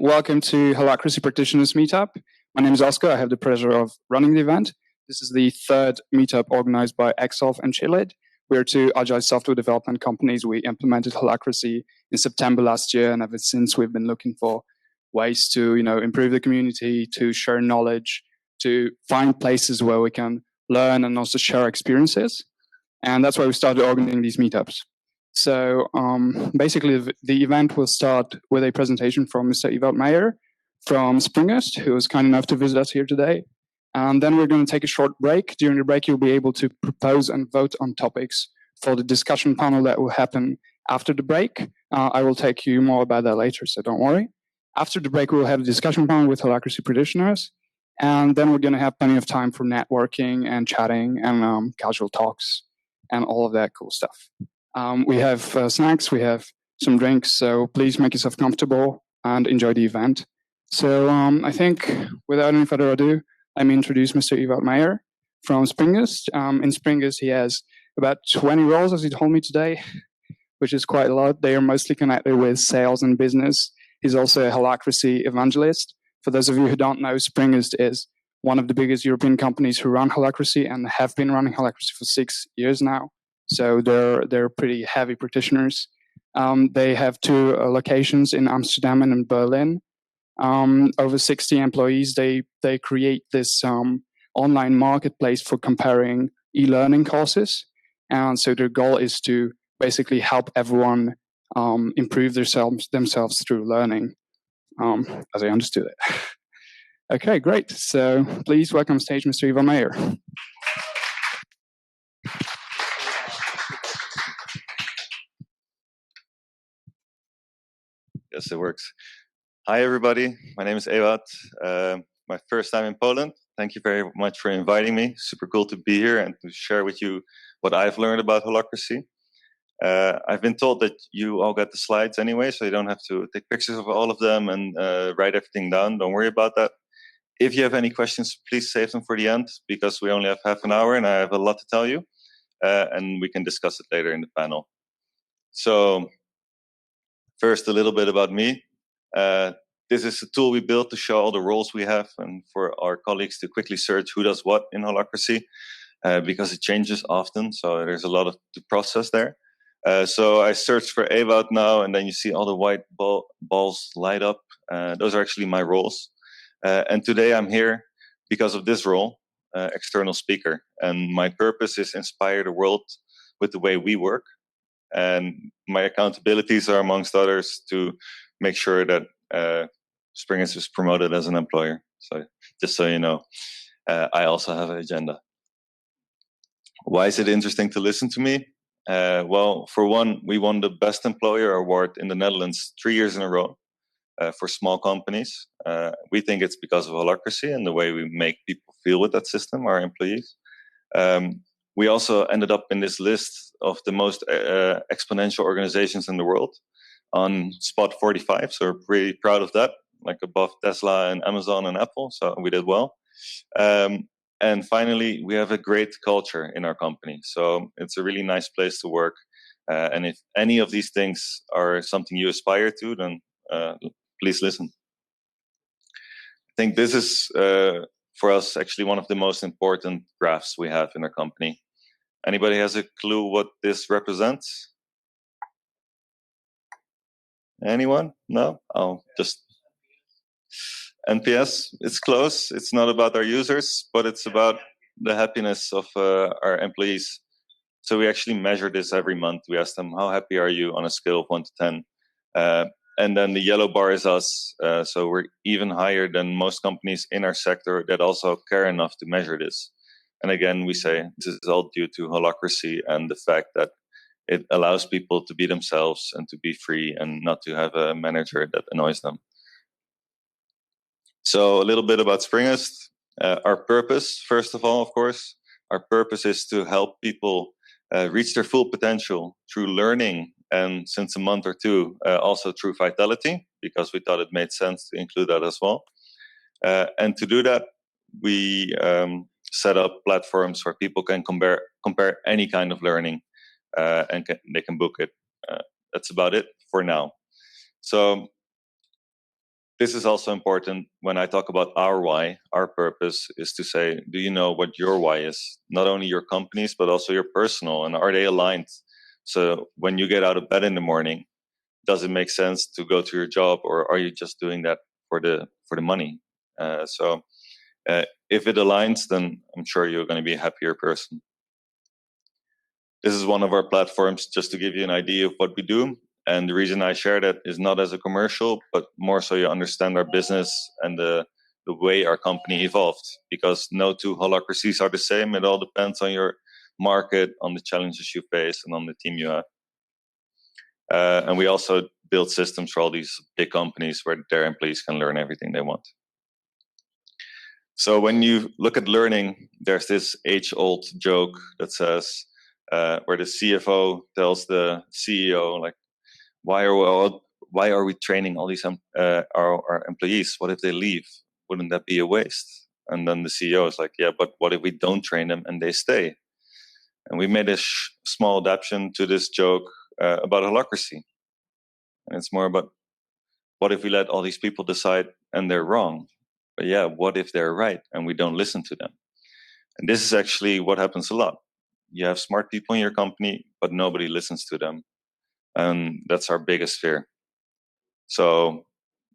welcome to Holacracy Practitioners Meetup. My name is Oscar. I have the pleasure of running the event. This is the third meetup organized by XSolve and Chilid. We're two agile software development companies. We implemented Holacracy in September last year, and ever since we've been looking for ways to, improve the community, to share knowledge, to find places where we can learn and also share experiences. And that's why we started organizing these meetups. So basically, the event will start with a presentation from Mr. Ewout Meijer from Springest, who was kind enough to visit us here today. And then we're going to take a short break. During the break, you'll be able to propose and vote on topics for the discussion panel that will happen after the break. I will take you more about that later, so don't worry. After the break, we'll have a discussion panel with Holacracy Practitioners. And then we're going to have plenty of time for networking and chatting and casual talks and all of that cool stuff. We have snacks, we have some drinks, so please make yourself comfortable and enjoy the event. So I think without any further ado, let me introduce Mr. Ewout Meijer from Springest. In Springest, he has about 20 roles, as he told me today, which is quite a lot. They are mostly connected with sales and business. He's also a Holacracy evangelist. For those of you who don't know, Springest is one of the biggest European companies who run Holacracy and have been running Holacracy for 6 years now. So they're pretty heavy practitioners. They have two locations in Amsterdam and in Berlin. Over 60 employees. They create this online marketplace for comparing e-learning courses. And so their goal is to basically help everyone improve themselves through learning, as I understood it. Okay, great. So please welcome stage Mr. Ivan Matosyan. Yes, it works. Hi, everybody. My name is Ewout. My first time in Poland. Thank you very much for inviting me. Super cool to be here and to share with you what I've learned about Holacracy. I've been told that you all got the slides anyway, so you don't have to take pictures of all of them and write everything down. Don't worry about that. If you have any questions, please save them for the end, because we only have half an hour and I have a lot to tell you. And we can discuss it later in the panel. So first, a little bit about me. This is a tool we built to show all the roles we have and for our colleagues to quickly search who does what in Holacracy, because it changes often, so there's a lot to process there. So I searched for Ewout now, and then you see all the white balls light up. Those are actually my roles. And today I'm here because of this role, external speaker. And my purpose is inspire the world with the way we work. And my accountabilities are, amongst others, to make sure that Springest is promoted as an employer. So just so you know, I also have an agenda. Why is it interesting to listen to me? Well, for one, we won the Best Employer Award in the Netherlands 3 years in a row for small companies. We think it's because of Holacracy and the way we make people feel with that system, our employees. We also ended up in this list of the most exponential organizations in the world on spot 45. So we're pretty proud of that, like above Tesla and Amazon and Apple. So we did well. And finally, we have a great culture in our company. So it's a really nice place to work. And if any of these things are something you aspire to, then please listen. I think this is, for us, actually one of the most important graphs we have in our company. Anybody has a clue what this represents? Anyone? No? I'll just... NPS, it's close. It's not about our users, but it's about the happiness of our employees. So we actually measure this every month. We ask them, how happy are you on a scale of 1 to 10? And then the yellow bar is us. So we're even higher than most companies in our sector that also care enough to measure this. And again, we say this is all due to Holacracy and the fact that it allows people to be themselves and to be free and not to have a manager that annoys them. So a little bit about Springest. Our purpose, first of all, of course, our purpose is to help people reach their full potential through learning, and since a month or two, also through vitality, because we thought it made sense to include that as well. And to do that, we set up platforms where people can compare any kind of learning, and they can book it. That's about it for now. So this is also important when I talk about our why. Our purpose is to say, do you know what your why is? Not only your company's, but also your personal, and are they aligned? So when you get out of bed in the morning, does it make sense to go to your job, or are you just doing that for the money? If it aligns, then I'm sure you're going to be a happier person. This is one of our platforms, just to give you an idea of what we do. And the reason I share that is not as a commercial, but more so you understand our business and the way our company evolved. Because no two holacracies are the same. It all depends on your market, on the challenges you face, and on the team you have. And we also build systems for all these big companies where their employees can learn everything they want. So when you look at learning, there's this age-old joke that says, where the CFO tells the CEO, like, why are we training all these our employees? What if they leave? Wouldn't that be a waste? And then the CEO is like, yeah, but what if we don't train them and they stay? And we made a small adaptation to this joke about holacracy. And it's more about, what if we let all these people decide and they're wrong? But yeah, what if they're right and we don't listen to them? And this is actually what happens a lot. You have smart people in your company, but nobody listens to them. And that's our biggest fear. So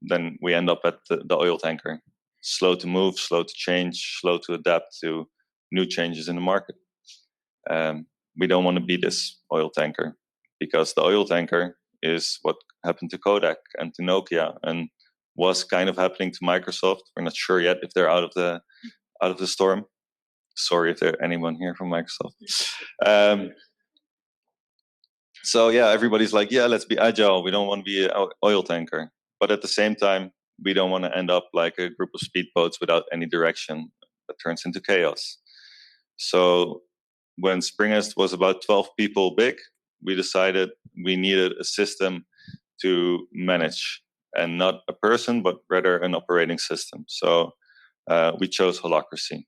then we end up at the oil tanker. Slow to move, slow to change, slow to adapt to new changes in the market. We don't want to be this oil tanker, because the oil tanker is what happened to Kodak and to Nokia, and was kind of happening to Microsoft. We're not sure yet if they're out of the storm. Sorry if there's anyone here from Microsoft. So yeah, everybody's like, yeah, let's be agile. We don't want to be an oil tanker. But at the same time, we don't want to end up like a group of speedboats without any direction that turns into chaos. So when Springest was about 12 people big, we decided we needed a system to manage, and not a person, but rather an operating system. So we chose Holacracy.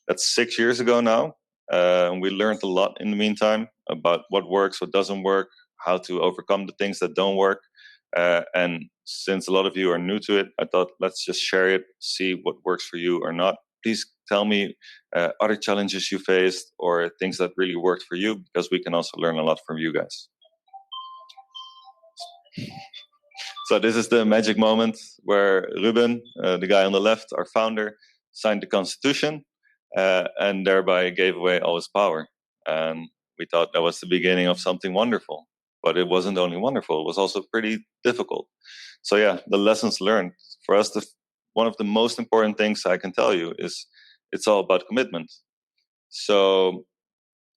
That's 6 years ago now. We learned a lot in the meantime about what works, what doesn't work, how to overcome the things that don't work. And since a lot of you are new to it, I thought, let's just share it, see what works for you or not. Please tell me other challenges you faced or things that really worked for you, because we can also learn a lot from you guys. So this is the magic moment where Ruben, the guy on the left, our founder, signed the Constitution and thereby gave away all his power. And we thought that was the beginning of something wonderful. But it wasn't only wonderful, it was also pretty difficult. So yeah, the lessons learned. For us, one of the most important things I can tell you is it's all about commitment. So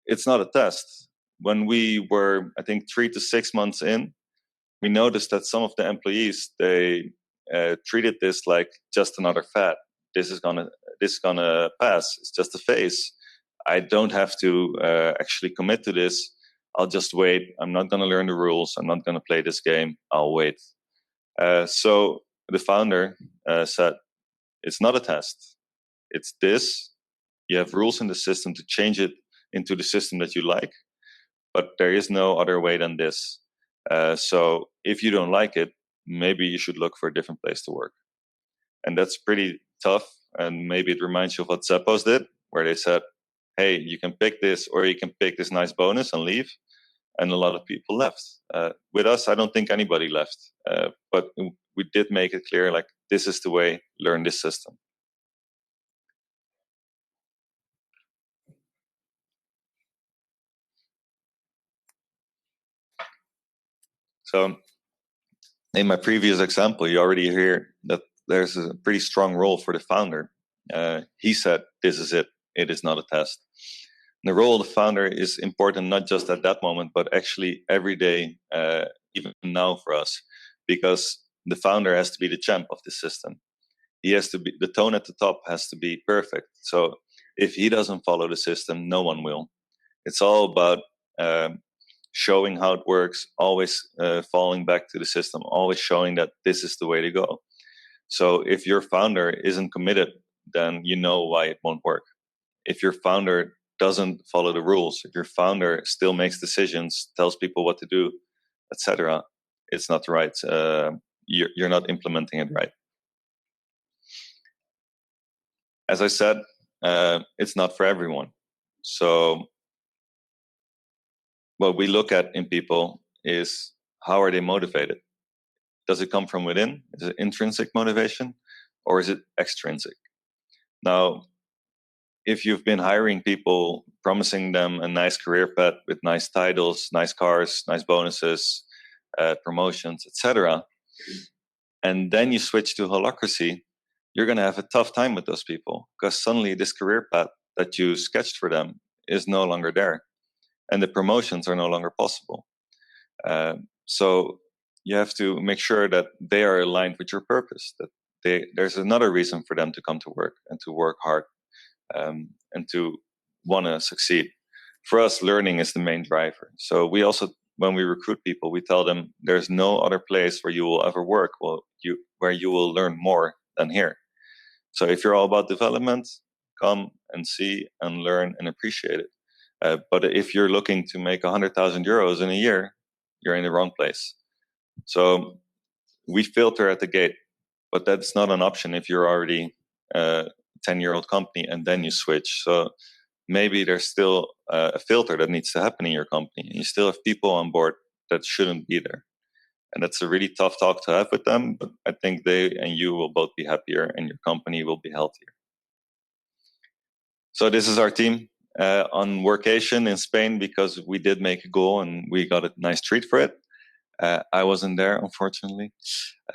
it's not a test. When we were, I think, 3 to 6 months in, we noticed that some of the employees, they treated this like just another fad. This is gonna pass. It's just a phase. I don't have to actually commit to this. I'll just wait. I'm not gonna learn the rules. I'm not gonna play this game. I'll wait. So the founder said, it's not a test. It's this. You have rules in the system to change it into the system that you like, but there is no other way than this. So if you don't like it, maybe you should look for a different place to work. And that's pretty tough. And maybe it reminds you of what Zappos did, where they said, hey, you can pick this, or you can pick this nice bonus and leave. And a lot of people left. With us, I don't think anybody left. But we did make it clear, like, this is the way, learn this system. So in my previous example, you already hear that there's a pretty strong role for the founder. He said, this is it. It is not a test. And the role of the founder is important, not just at that moment, but actually every day, even now for us, because the founder has to be the champ of the system. He has to be, the tone at the top has to be perfect. So if he doesn't follow the system, no one will. It's all about showing how it works, always falling back to the system, always showing that this is the way to go. So if your founder isn't committed, then you know why it won't work. If your founder doesn't follow the rules, if your founder still makes decisions, tells people what to do, etc., it's not right. you're not implementing it right. As I said, it's not for everyone. So what we look at in people is, how are they motivated? Does it come from within? Is it intrinsic motivation, or is it extrinsic? Now, if you've been hiring people, promising them a nice career path with nice titles, nice cars, nice bonuses, promotions, etc., and then you switch to holacracy, you're going to have a tough time with those people, because suddenly this career path that you sketched for them is no longer there, and the promotions are no longer possible. So you have to make sure that they are aligned with your purpose, that there's another reason for them to come to work and to work hard, and to want to succeed. For us, learning is the main driver. So we also, when we recruit people, we tell them there's no other place where you will ever work where you will learn more than here. So if you're all about development, come and see and learn and appreciate it. But if you're looking to make 100,000 euros in a year, you're in the wrong place. So we filter at the gate, but that's not an option if you're already a 10-year-old company and then you switch. So maybe there's still a filter that needs to happen in your company, and you still have people on board that shouldn't be there. And that's a really tough talk to have with them, but I think they and you will both be happier and your company will be healthier. So this is our team on workation in Spain, because we did make a goal and we got a nice treat for it. I wasn't there, unfortunately.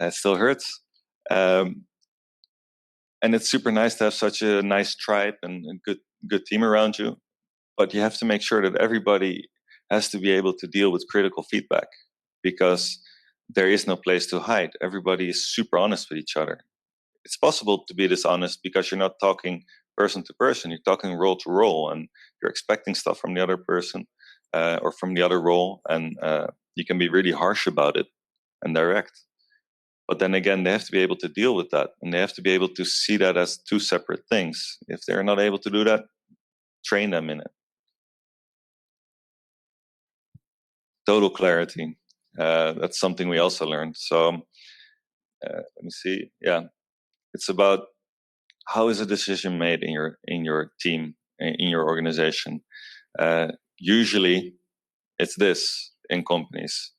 It still hurts. And it's super nice to have such a nice tribe and a good team around you. But you have to make sure that everybody has to be able to deal with critical feedback, because there is no place to hide. Everybody is super honest with each other. It's possible to be dishonest because you're not talking person to person, you're talking role to role, and you're expecting stuff from the other person or from the other role, and you can be really harsh about it and direct. But then again, they have to be able to deal with that, and they have to be able to see that as two separate things. If they're not able to do that, train them in it. Total clarity. That's something we also learned. So let me see. Yeah, it's about, how is a decision made in your team, in your organization? Usually, it's this in companies.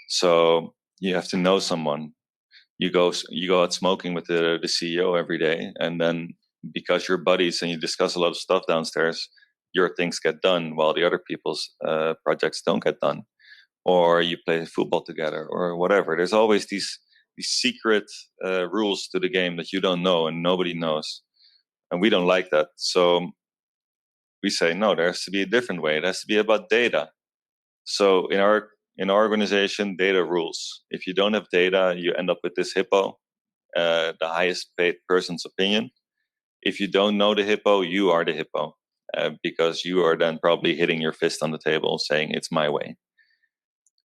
So you have to know someone. You go out smoking with the CEO every day, and then because you're buddies and you discuss a lot of stuff downstairs, your things get done while the other people's projects don't get done. Or you play football together, or whatever. There's always these secret rules to the game that you don't know and nobody knows. And we don't like that. So we say, no, there has to be a different way. It has to be about data. So in our organization, data rules. If you don't have data, you end up with this hippo, the highest paid person's opinion. If you don't know the hippo, you are the hippo, because you are then probably hitting your fist on the table saying, it's my way.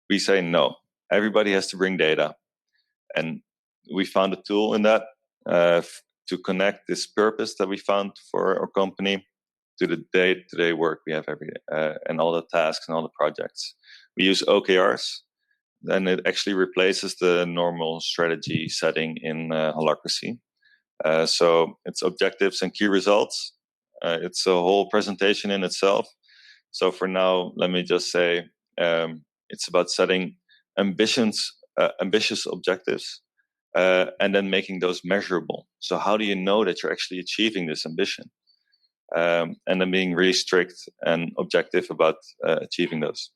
We say, no, everybody has to bring data. And we found a tool in that to connect this purpose that we found for our company to the day-to-day work we have every day, and all the tasks and all the projects. We use OKRs, then it actually replaces the normal strategy setting in Holacracy. So it's objectives and key results. It's a whole presentation in itself. So for now, let me just say, it's about setting ambitious objectives, and then making those measurable. So how do you know that you're actually achieving this ambition? And then being really strict and objective about achieving those.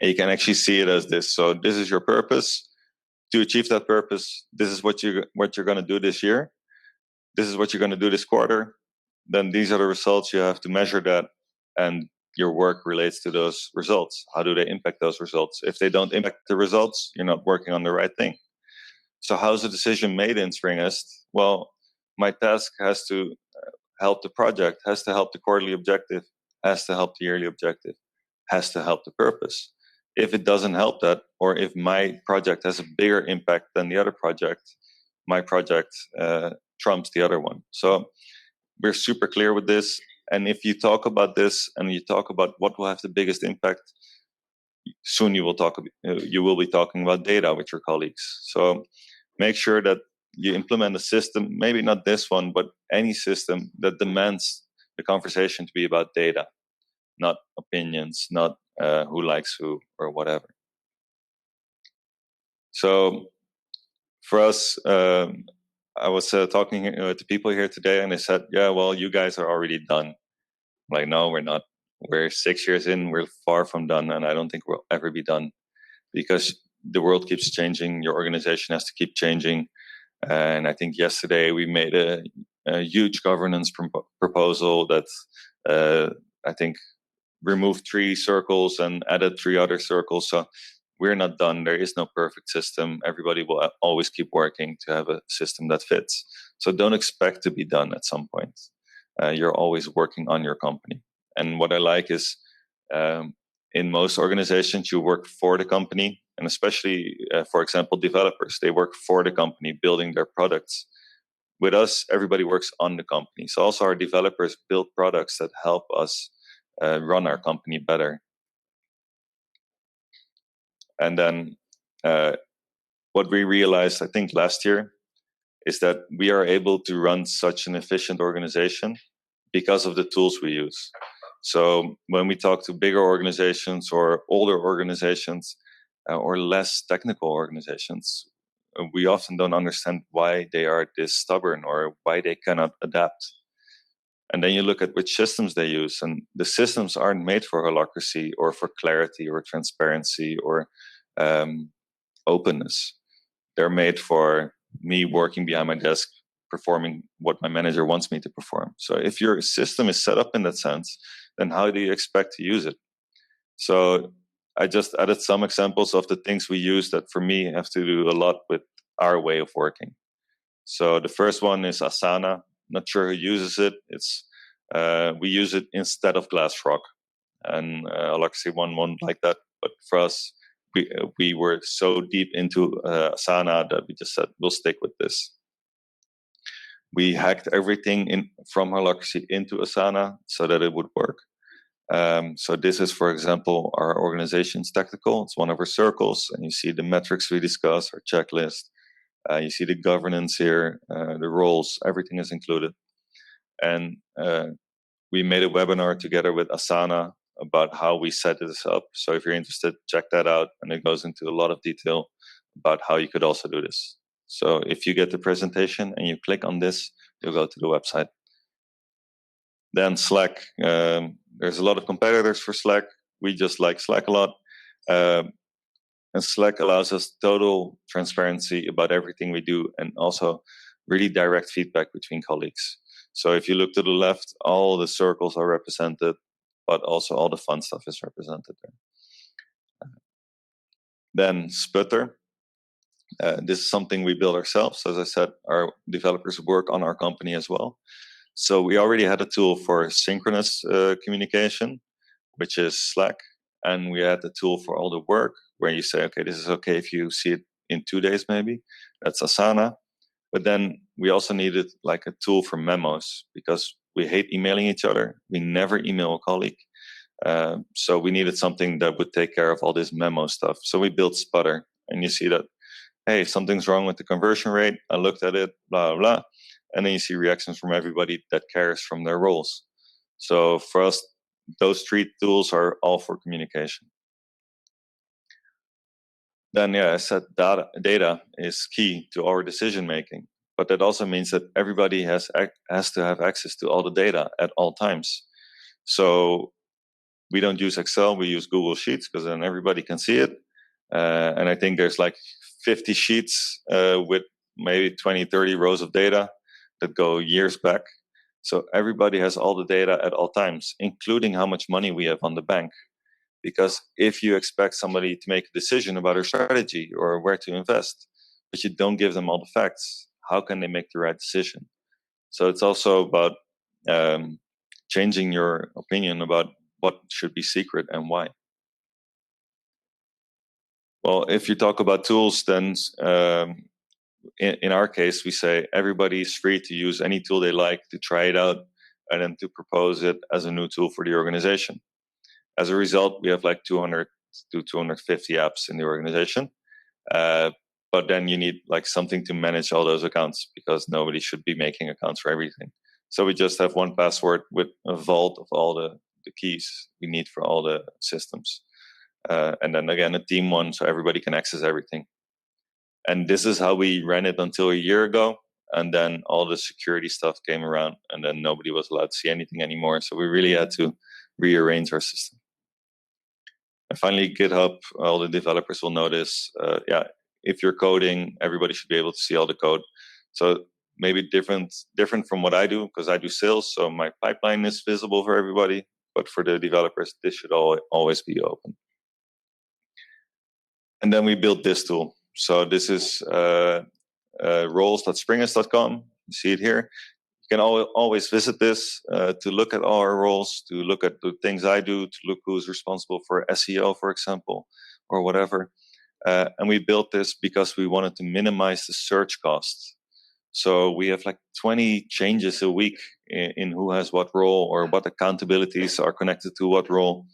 And you can actually see it as this. So this is your purpose. To achieve that purpose, this is what you're going to do this year. This is what you're going to do this quarter. Then these are the results. You have to measure that, and your work relates to those results. How do they impact those results? If they don't impact the results, you're not working on the right thing. So how's the decision made in Springest? Well, my task has to help the project, has to help the quarterly objective, has to help the yearly objective, has to help the purpose. If it doesn't help that, or if my project has a bigger impact than the other project, my project trumps the other one. So we're super clear with this. And if you talk about this and you talk about what will have the biggest impact, soon you will be talking about data with your colleagues. So make sure that you implement a system, maybe not this one, but any system that demands the conversation to be about data, not opinions, not who likes who or whatever. So for us, I was talking to people here today, and they said, yeah, well, you guys are already done. Like, no, we're not. We're 6 years in, we're far from done, and I don't think we'll ever be done, because the world keeps changing, your organization has to keep changing. And I think yesterday we made a huge governance proposal that I think removed 3 circles and added 3 other circles. So we're not done. There is no perfect system. Everybody will always keep working to have a system that fits. So don't expect to be done at some point. You're always working on your company. And what I like is in most organizations, you work for the company. And especially, for example, developers, they work for the company building their products. With us, everybody works on the company. So also our developers build products that help us run our company better. And then what we realized, I think last year, is that we are able to run such an efficient organization because of the tools we use. So when we talk to bigger organizations or older organizations or less technical organizations, we often don't understand why they are this stubborn or why they cannot adapt. And then you look at which systems they use, and the systems aren't made for holacracy or for clarity or transparency or openness. They're made for me working behind my desk, performing what my manager wants me to perform. So if your system is set up in that sense, then how do you expect to use it? So I just added some examples of the things we use that for me have to do a lot with our way of working. So the first one is Asana. Not sure who uses it. It's we use it instead of Glassrock, and Holacracy one won't like that. But for us, we were so deep into Asana that we just said we'll stick with this. We hacked everything from Holacracy into Asana so that it would work. So this is, for example, our organization's tactical. It's one of our circles, and you see the metrics we discuss, our checklist. You see the governance here, the roles, everything is included. And we made a webinar together with Asana about how we set this up. So if you're interested, check that out. And it goes into a lot of detail about how you could also do this. So if you get the presentation and you click on this, you'll go to the website. Then Slack. There's a lot of competitors for Slack. We just like Slack a lot. And Slack allows us total transparency about everything we do, and also really direct feedback between colleagues. So if you look to the left, all the circles are represented, but also all the fun stuff is represented there. Then Sputter. This is something we build ourselves. As I said, our developers work on our company as well. So we already had a tool for synchronous communication, which is Slack. And we had the tool for all the work where you say, okay, this is okay if you see it in 2 days, maybe. That's Asana. But then we also needed like a tool for memos, because we hate emailing each other. We never email a colleague. So we needed something that would take care of all this memo stuff. So we built Sputter, and you see that, hey, something's wrong with the conversion rate. I looked at it, blah, blah, blah. And then you see reactions from everybody that cares from their roles. So for us, those 3 tools are all for communication. Then, I said data is key to our decision making, but that also means that everybody has to have access to all the data at all times. So we don't use Excel, we use Google Sheets, because then everybody can see it. And I think there's like 50 sheets with maybe 20, 30 rows of data that go years back. So everybody has all the data at all times, including how much money we have on the bank. Because if you expect somebody to make a decision about their strategy or where to invest, but you don't give them all the facts, how can they make the right decision? So it's also about changing your opinion about what should be secret and why. Well, if you talk about tools, then in our case, we say everybody is free to use any tool they like, to try it out, and then to propose it as a new tool for the organization. As a result, we have like 200 do 250 apps in the organization. But then you need like something to manage all those accounts, because nobody should be making accounts for everything. So we just have one password with a vault of all the keys we need for all the systems. And then again, a team one, so everybody can access everything. And this is how we ran it until a year ago. And then all the security stuff came around, and then nobody was allowed to see anything anymore. So we really had to rearrange our system. And finally, GitHub, all the developers will notice, if you're coding, everybody should be able to see all the code. So maybe different from what I do, because I do sales, so my pipeline is visible for everybody. But for the developers, this should always be open. And then we built this tool. So this is roles.springest.com. You see it here. You can always visit this to look at all our roles, to look at the things I do, to look who's responsible for SEO, for example, or whatever. And we built this because we wanted to minimize the search costs. So we have like 20 changes a week in who has what role, or what accountabilities are connected to what role.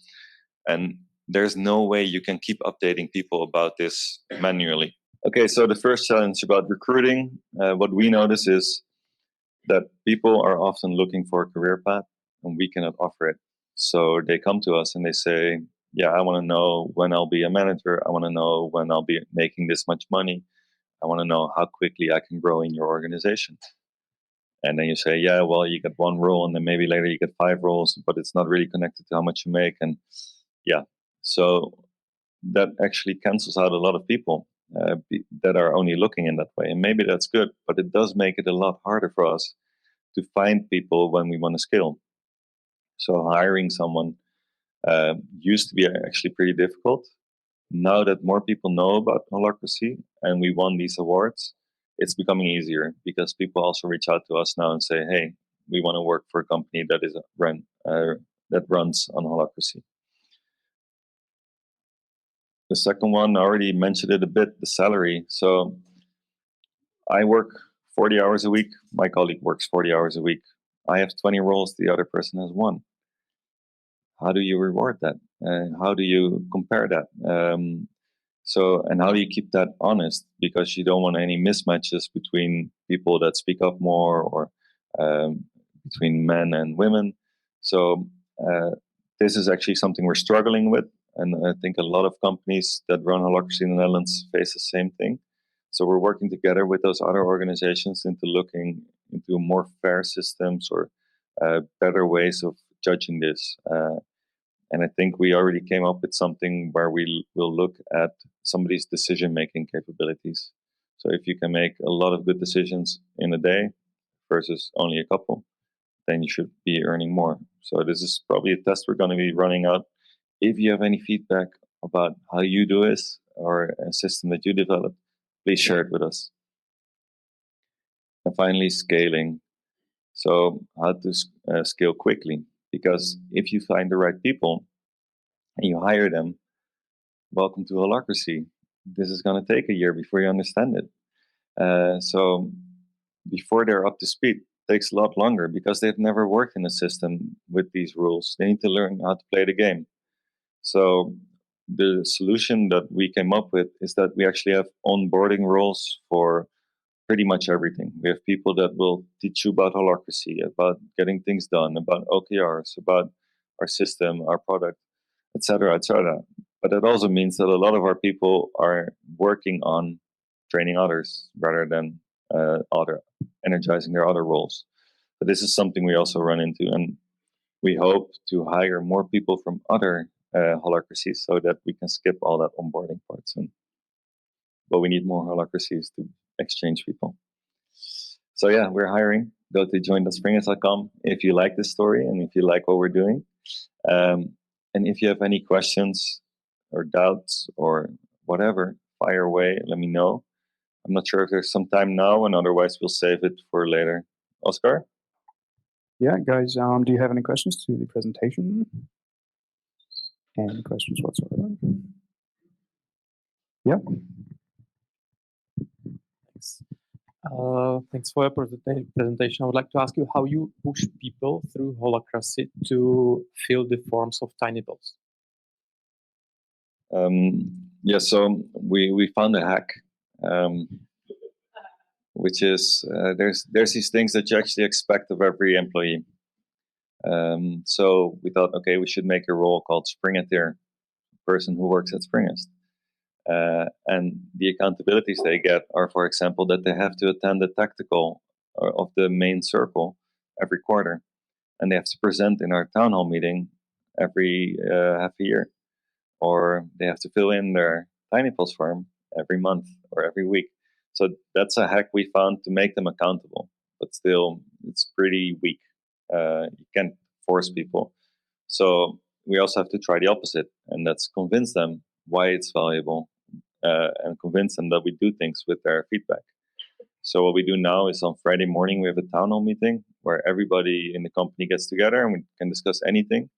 And there's no way you can keep updating people about this manually. Okay, so the first challenge about recruiting, what we notice is that people are often looking for a career path, and we cannot offer it. So they come to us and they say, yeah, I want to know when I'll be a manager. I want to know when I'll be making this much money. I want to know how quickly I can grow in your organization. And then you say, yeah, well, you get one role, and then maybe later you get 5 roles, but it's not really connected to how much you make. And yeah, so that actually cancels out a lot of people that are only looking in that way. And maybe that's good, but it does make it a lot harder for us to find people when we want to scale. So hiring someone used to be actually pretty difficult. Now that more people know about Holacracy and we won these awards, it's becoming easier, because people also reach out to us now and say, hey, we want to work for a company that is that runs on Holacracy. The second one, I already mentioned it a bit, the salary. So I work 40 hours a week. My colleague works 40 hours a week. I have 20 roles. The other person has 1. How do you reward that? How do you compare that? And how do you keep that honest? Because you don't want any mismatches between people that speak up more, or between men and women. So this is actually something we're struggling with. And I think a lot of companies that run Holacracy in the Netherlands face the same thing. So we're working together with those other organizations into looking into more fair systems, or better ways of judging this. And I think we already came up with something where we will look at somebody's decision-making capabilities. So if you can make a lot of good decisions in a day versus only a couple, then you should be earning more. So this is probably a test we're going to be running out. If you have any feedback about how you do this, or a system that you develop, please share it with us. And finally, scaling. So how to scale quickly. Because if you find the right people and you hire them, welcome to Holacracy. This is going to take a year before you understand it. So before they're up to speed, it takes a lot longer, because they've never worked in a system with these rules. They need to learn how to play the game. So the solution that we came up with is that we actually have onboarding roles for pretty much everything. We have people that will teach you about Holacracy, about getting things done, about OKRs, about our system, our product, etc., etc. But that also means that a lot of our people are working on training others rather than energizing their other roles. So this is something we also run into, and we hope to hire more people from other Holacracies so that we can skip all that onboarding part soon. But we need more Holacracies to exchange people. So yeah, we're hiring. Go to join.springest.com if you like this story and if you like what we're doing. And if you have any questions or doubts or whatever, fire away. Let me know. I'm not sure if there's some time now, and otherwise we'll save it for later. Oscar? Yeah, guys, do you have any questions to the presentation? Any questions whatsoever? Yeah. Thanks. Thanks for your presentation. I would like to ask you how you push people through Holacracy to fill the forms of tiny bills. So we found a hack, which is there's these things that you actually expect of every employee. So we thought, okay, we should make a role called Springeteer, person who works at Springest. And the accountabilities they get are, for example, that they have to attend the tactical of the main circle every quarter, and they have to present in our town hall meeting every half a year, or they have to fill in their tiny pulse form every month or every week. So that's a hack we found to make them accountable, but still it's pretty weak. You can't force people. So we also have to try the opposite, and that's convince them why it's valuable, and convince them that we do things with their feedback. So what we do now is on Friday morning, we have a town hall meeting where everybody in the company gets together and we can discuss anything.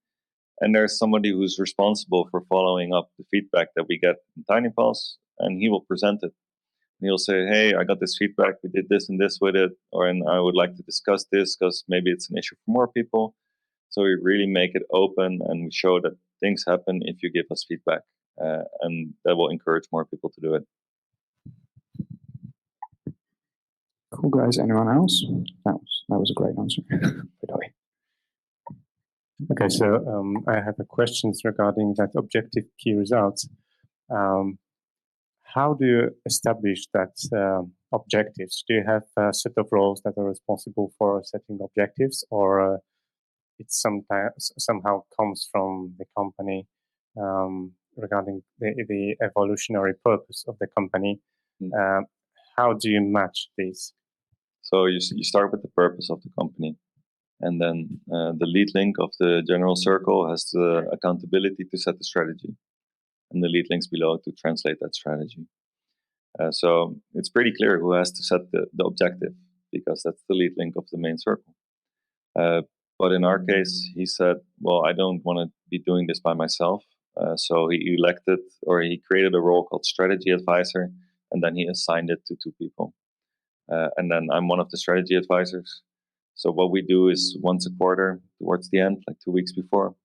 And there's somebody who's responsible for following up the feedback that we get in Tiny Pulse, and he will present it. And he'll say, hey, I got this feedback, we did this and this with it, and I would like to discuss this because maybe it's an issue for more people. So we really make it open, and we show that things happen if you give us feedback, and that will encourage more people to do it. Cool, guys. Anyone else? That was a great answer. Okay, so I have a questions regarding that objective key results. How do you establish that objectives? Do you have a set of roles that are responsible for setting objectives, or it sometimes somehow comes from the company regarding the evolutionary purpose of the company? How do you match these? So you start with the purpose of the company, and then the lead link of the general circle has the accountability to set the strategy, and the lead links below to translate that strategy. So it's pretty clear who has to set the objective, because that's the lead link of the main circle. But in our case, he said, well, I don't want to be doing this by myself. So he elected, or he created a role called strategy advisor, and then he assigned it to 2 people. And then I'm one of the strategy advisors. So what we do is once a quarter, towards the end, like 2 weeks before,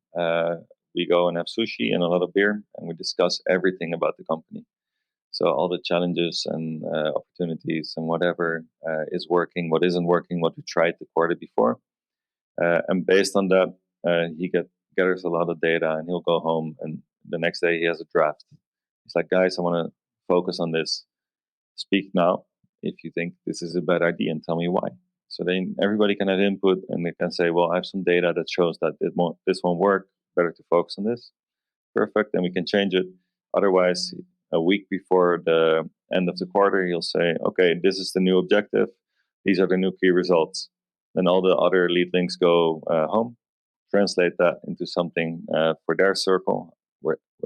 we go and have sushi and a lot of beer, and we discuss everything about the company. So all the challenges and opportunities and whatever is working, what isn't working, what we tried the quarter before. And based on that, he gathers a lot of data, and he'll go home, and the next day he has a draft. He's like, guys, I want to focus on this. Speak now if you think this is a bad idea, and tell me why. So then everybody can have input, and they can say, well, I have some data that shows that this won't work. Better to focus on this. Perfect. Then we can change it. Otherwise, a week before the end of the quarter, he'll say, okay, this is the new objective. These are the new key results. Then all the other lead links go home, translate that into something for their circle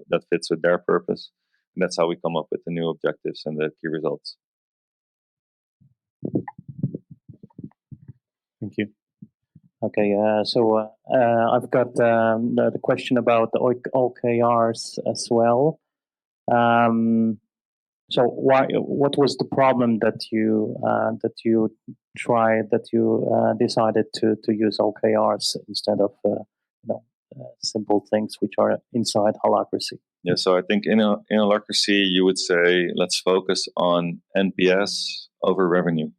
that fits with their purpose. And that's how we come up with the new objectives and the key results. Thank you. Okay, so I've got the question about the OKRs as well. So what was the problem that you decided to use OKRs instead of simple things which are inside Holacracy? Yeah, so I think in Holacracy you would say let's focus on NPS over revenue,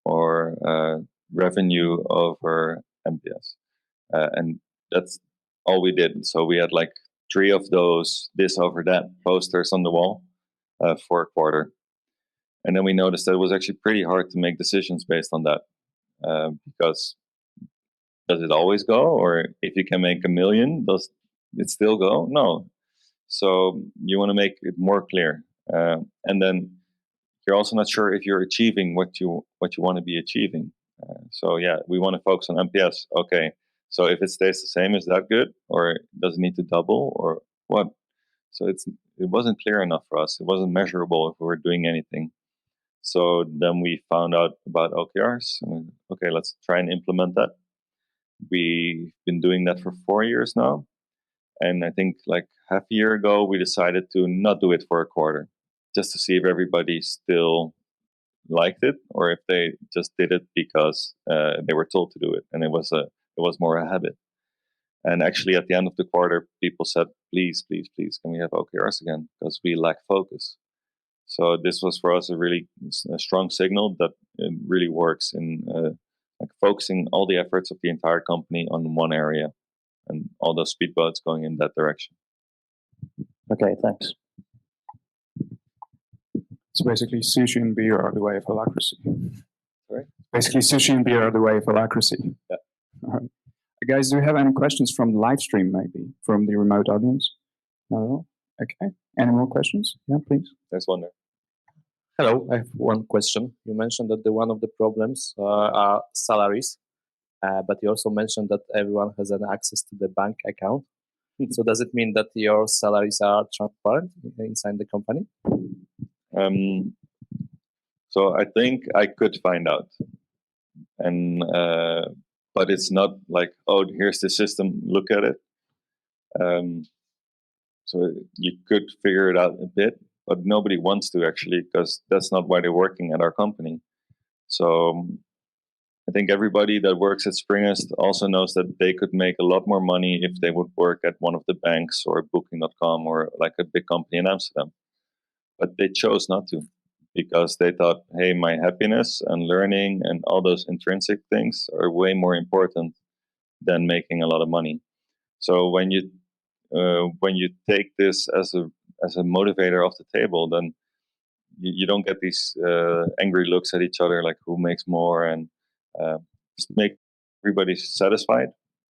or revenue over NPS, and that's all we did. So we had like 3 of those this over that posters on the wall for a quarter, and then we noticed that it was actually pretty hard to make decisions based on that, because does it always go, or if you can make 1 million, does it still go? No. So you want to make it more clear, and then you're also not sure if you're achieving what you want to be achieving. So yeah, we want to focus on NPS. Okay, so if it stays the same, is that good, or does it need to double, or what? So it wasn't clear enough for us. It wasn't measurable if we were doing anything. So then we found out about OKRs. And okay, let's try and implement that. We've been doing that for 4 years now, and I think like half a year ago we decided to not do it for a quarter, just to see if everybody still liked it, or if they just did it because they were told to do it, and it was more a habit. And actually, at the end of the quarter, people said, please, please, please, can we have OKRs again? Because we lack focus. So this was for us a strong signal that it really works in like focusing all the efforts of the entire company on one area, and all those speedboats going in that direction. Okay, thanks. So basically, sushi and beer are the way of holacracy. Sorry? Basically, sushi and beer are the way of holacracy. Yeah. All right. Guys, do you have any questions from the live stream, maybe, from the remote audience? No? Okay. Any more questions? Yeah, please. There's one there. Hello, I have one question. You mentioned that one of the problems are salaries, but you also mentioned that everyone has an access to the bank account. So does it mean that your salaries are transparent inside the company? So I think I could find out, and but it's not like, oh, here's the system, look at it. So you could figure it out a bit, but nobody wants to actually, because that's not why they're working at our company. So I think everybody that works at Springest also knows that they could make a lot more money if they would work at one of the banks or Booking.com or like a big company in Amsterdam. But they chose not to, because they thought, hey, my happiness and learning and all those intrinsic things are way more important than making a lot of money. So when you take this as a motivator off the table, then you don't get these angry looks at each other, like who makes more, and just make everybody satisfied,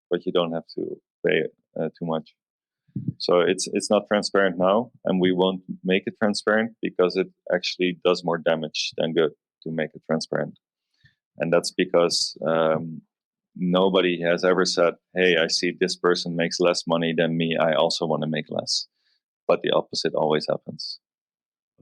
but you don't have to pay too much. So it's not transparent now, and we won't make it transparent because it actually does more damage than good to make it transparent. And that's because nobody has ever said, hey, I see this person makes less money than me, I also want to make less. But the opposite always happens.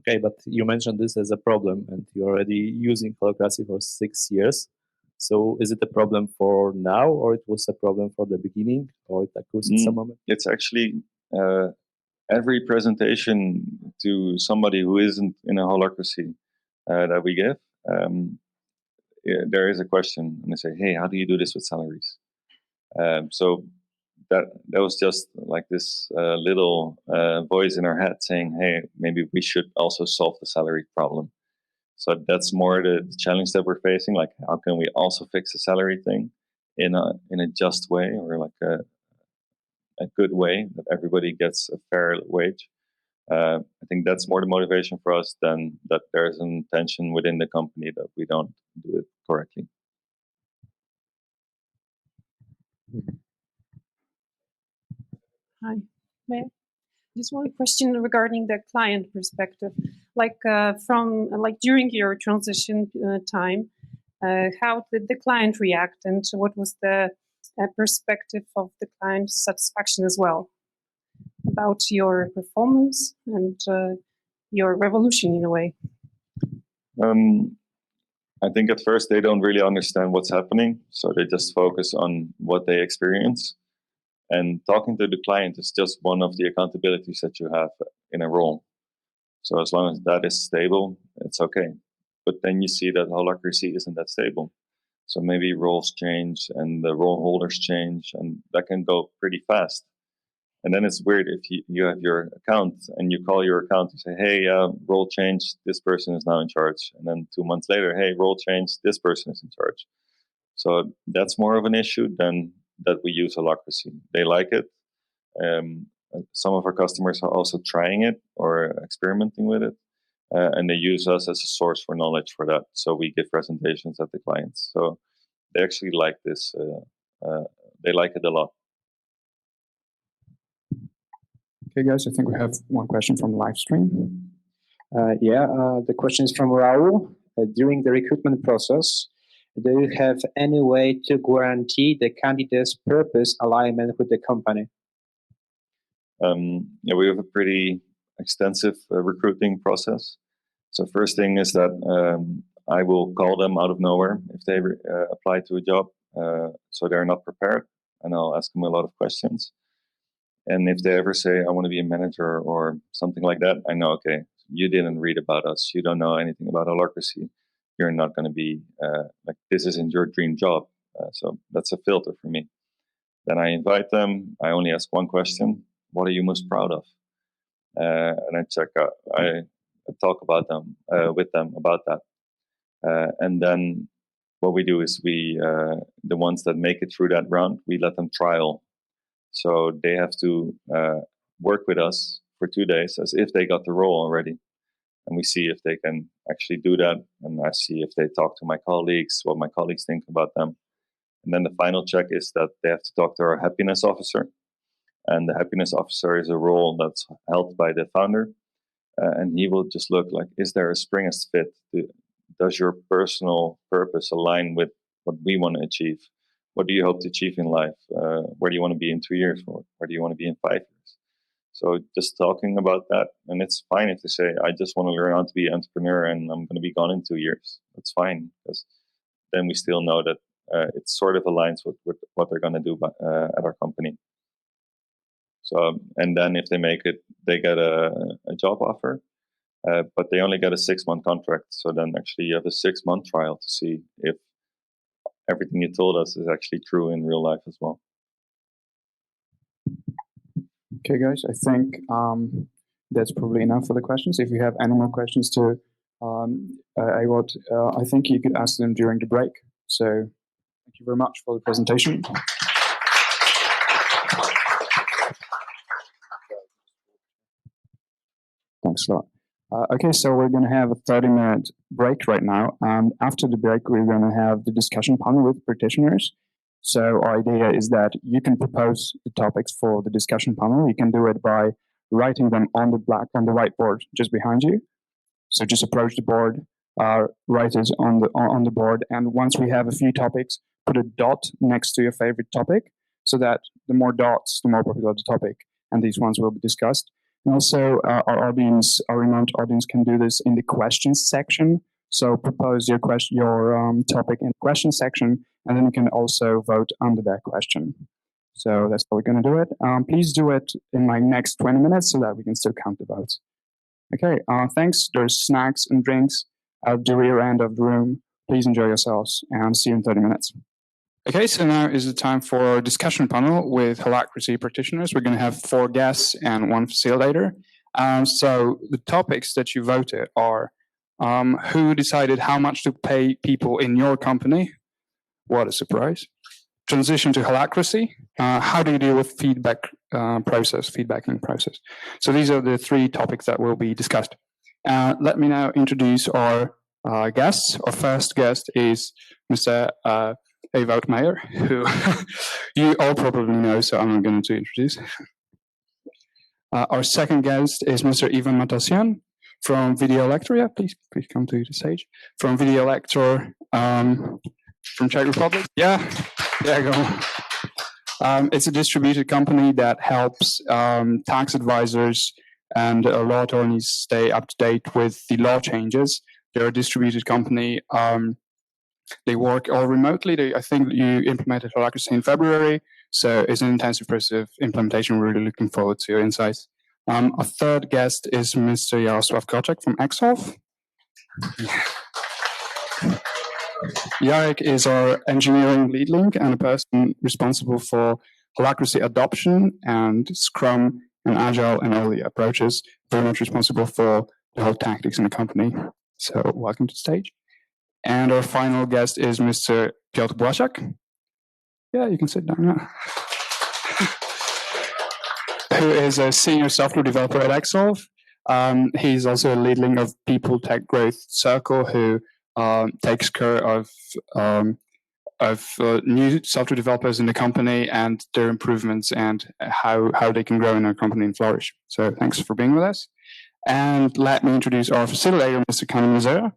Okay, but you mentioned this as a problem, and you're already using Holacracy for 6 years. So is it a problem for now, or it was a problem for the beginning, or it occurs at some moment? It's actually every presentation to somebody who isn't in a holacracy that we give, there is a question, and they say, hey, how do you do this with salaries? So that was just like this little voice in our head saying, hey, maybe we should also solve the salary problem. So that's more the challenge that we're facing. Like, how can we also fix the salary thing in a just way, or like a good way that everybody gets a fair wage? I think that's more the motivation for us than that there's an intention within the company that we don't do it correctly. Hi, Mayor. Just one question regarding the client perspective. Like during your transition time, how did the client react, and what was the perspective of the client satisfaction as well about your performance and your revolution in a way? I think at first they don't really understand what's happening, so they just focus on what they experience. And talking to the client is just one of the accountabilities that you have in a role. So as long as that is stable, it's okay. But then you see that holacracy isn't that stable. So maybe roles change and the role holders change, and that can go pretty fast. And then it's weird if you have your account and you call your account and say, hey, role change, this person is now in charge. And then 2 months later, hey, role change, this person is in charge. So that's more of an issue than that we use holacracy. They like it. Some of our customers are also trying it or experimenting with it. And they use us as a source for knowledge for that. So we give presentations at the clients. So they actually like this. They like it a lot. Okay, guys, I think we have one question from live stream. The question is from Raul. During the recruitment process, do you have any way to guarantee the candidate's purpose alignment with the company? We have a pretty extensive recruiting process. So first thing is that I will call them out of nowhere if they apply to a job, so they're not prepared, and I'll ask them a lot of questions. And if they ever say, I want to be a manager or something like that, I know, okay, you didn't read about us. You don't know anything about holacracy. You're not going to be, like, this isn't your dream job. So that's a filter for me. Then I invite them. I only ask one question: what are you most proud of? And I talk about them with them about that. And then what we do is the ones that make it through that round, we let them trial. So they have to work with us for 2 days as if they got the role already. And we see if they can actually do that. And I see if they talk to my colleagues, what my colleagues think about them. And then the final check is that they have to talk to our happiness officer. And the happiness officer is a role that's held by the founder. And he will just look like, is there a Springest fit? Does your personal purpose align with what we want to achieve? What do you hope to achieve in life? Where do you want to be in 2 years? Or where do you want to be in 5 years? So just talking about that, and it's fine if they say, I just want to learn how to be an entrepreneur and I'm going to be gone in 2 years. That's fine, because then we still know that it sort of aligns with what they're going to do at our company. So, and then if they make it, they get a job offer, but they only get a 6-month contract. So then actually you have a 6-month trial to see if everything you told us is actually true in real life as well. Okay, guys, I think that's probably enough for the questions. If you have any more questions to Ewout, I think you could ask them during the break. So thank you very much for the presentation. Thanks a lot. Okay, so we're going to have a 30-minute break right now. And after the break, we're going to have the discussion panel with practitioners. So our idea is that you can propose the topics for the discussion panel. You can do it by writing them on the whiteboard just behind you. So just approach the board, write it on the board, and once we have a few topics, put a dot next to your favorite topic, so that the more dots, the more popular the topic, and these ones will be discussed. And also, our remote audience can do this in the questions section. So propose your topic in the question section, and then you can also vote under that question. So that's how we're going to do it. Please do it in like next 20 minutes so that we can still count the votes. Okay, thanks. There's snacks and drinks at the rear end of the room. Please enjoy yourselves, and see you in 30 minutes. Okay, so now is the time for our discussion panel with Holacracy Practitioners. We're going to have 4 guests and 1 facilitator. So the topics that you voted are who decided how much to pay people in your company? What a surprise. Transition to holacracy. How do you deal with feedbacking process? So these are the 3 topics that will be discussed. Let me now introduce our guests. Our first guest is Mr. Ewout Meijer, who you all probably know, so I'm not going to introduce. Our second guest is Mr. Ivan Matosyan from Videolektor. Yeah, please come to the stage. From Videolektor, from Czech Republic. Yeah, go on. It's a distributed company that helps tax advisors and law attorneys stay up to date with the law changes. They're a distributed company. They work all remotely. I think you implemented Holacracy in February, so it's an intensive process of implementation. We're really looking forward to your insights. Our third guest is Mr. Yasuov Kojic from XSolve. Jarek is our engineering lead link and a person responsible for Holacracy adoption and Scrum and Agile and all the approaches, very much responsible for the whole tactics in the company. So welcome to the stage. And our final guest is Mr. Piotr Błaszak. Yeah, you can sit down now. Who is a senior software developer at XSolve. He's also a lead link of People Tech Growth Circle, who takes care of new software developers in the company and their improvements and how they can grow in our company and flourish. So thanks for being with us. And let me introduce our facilitator, Mr. Kanin Mazera,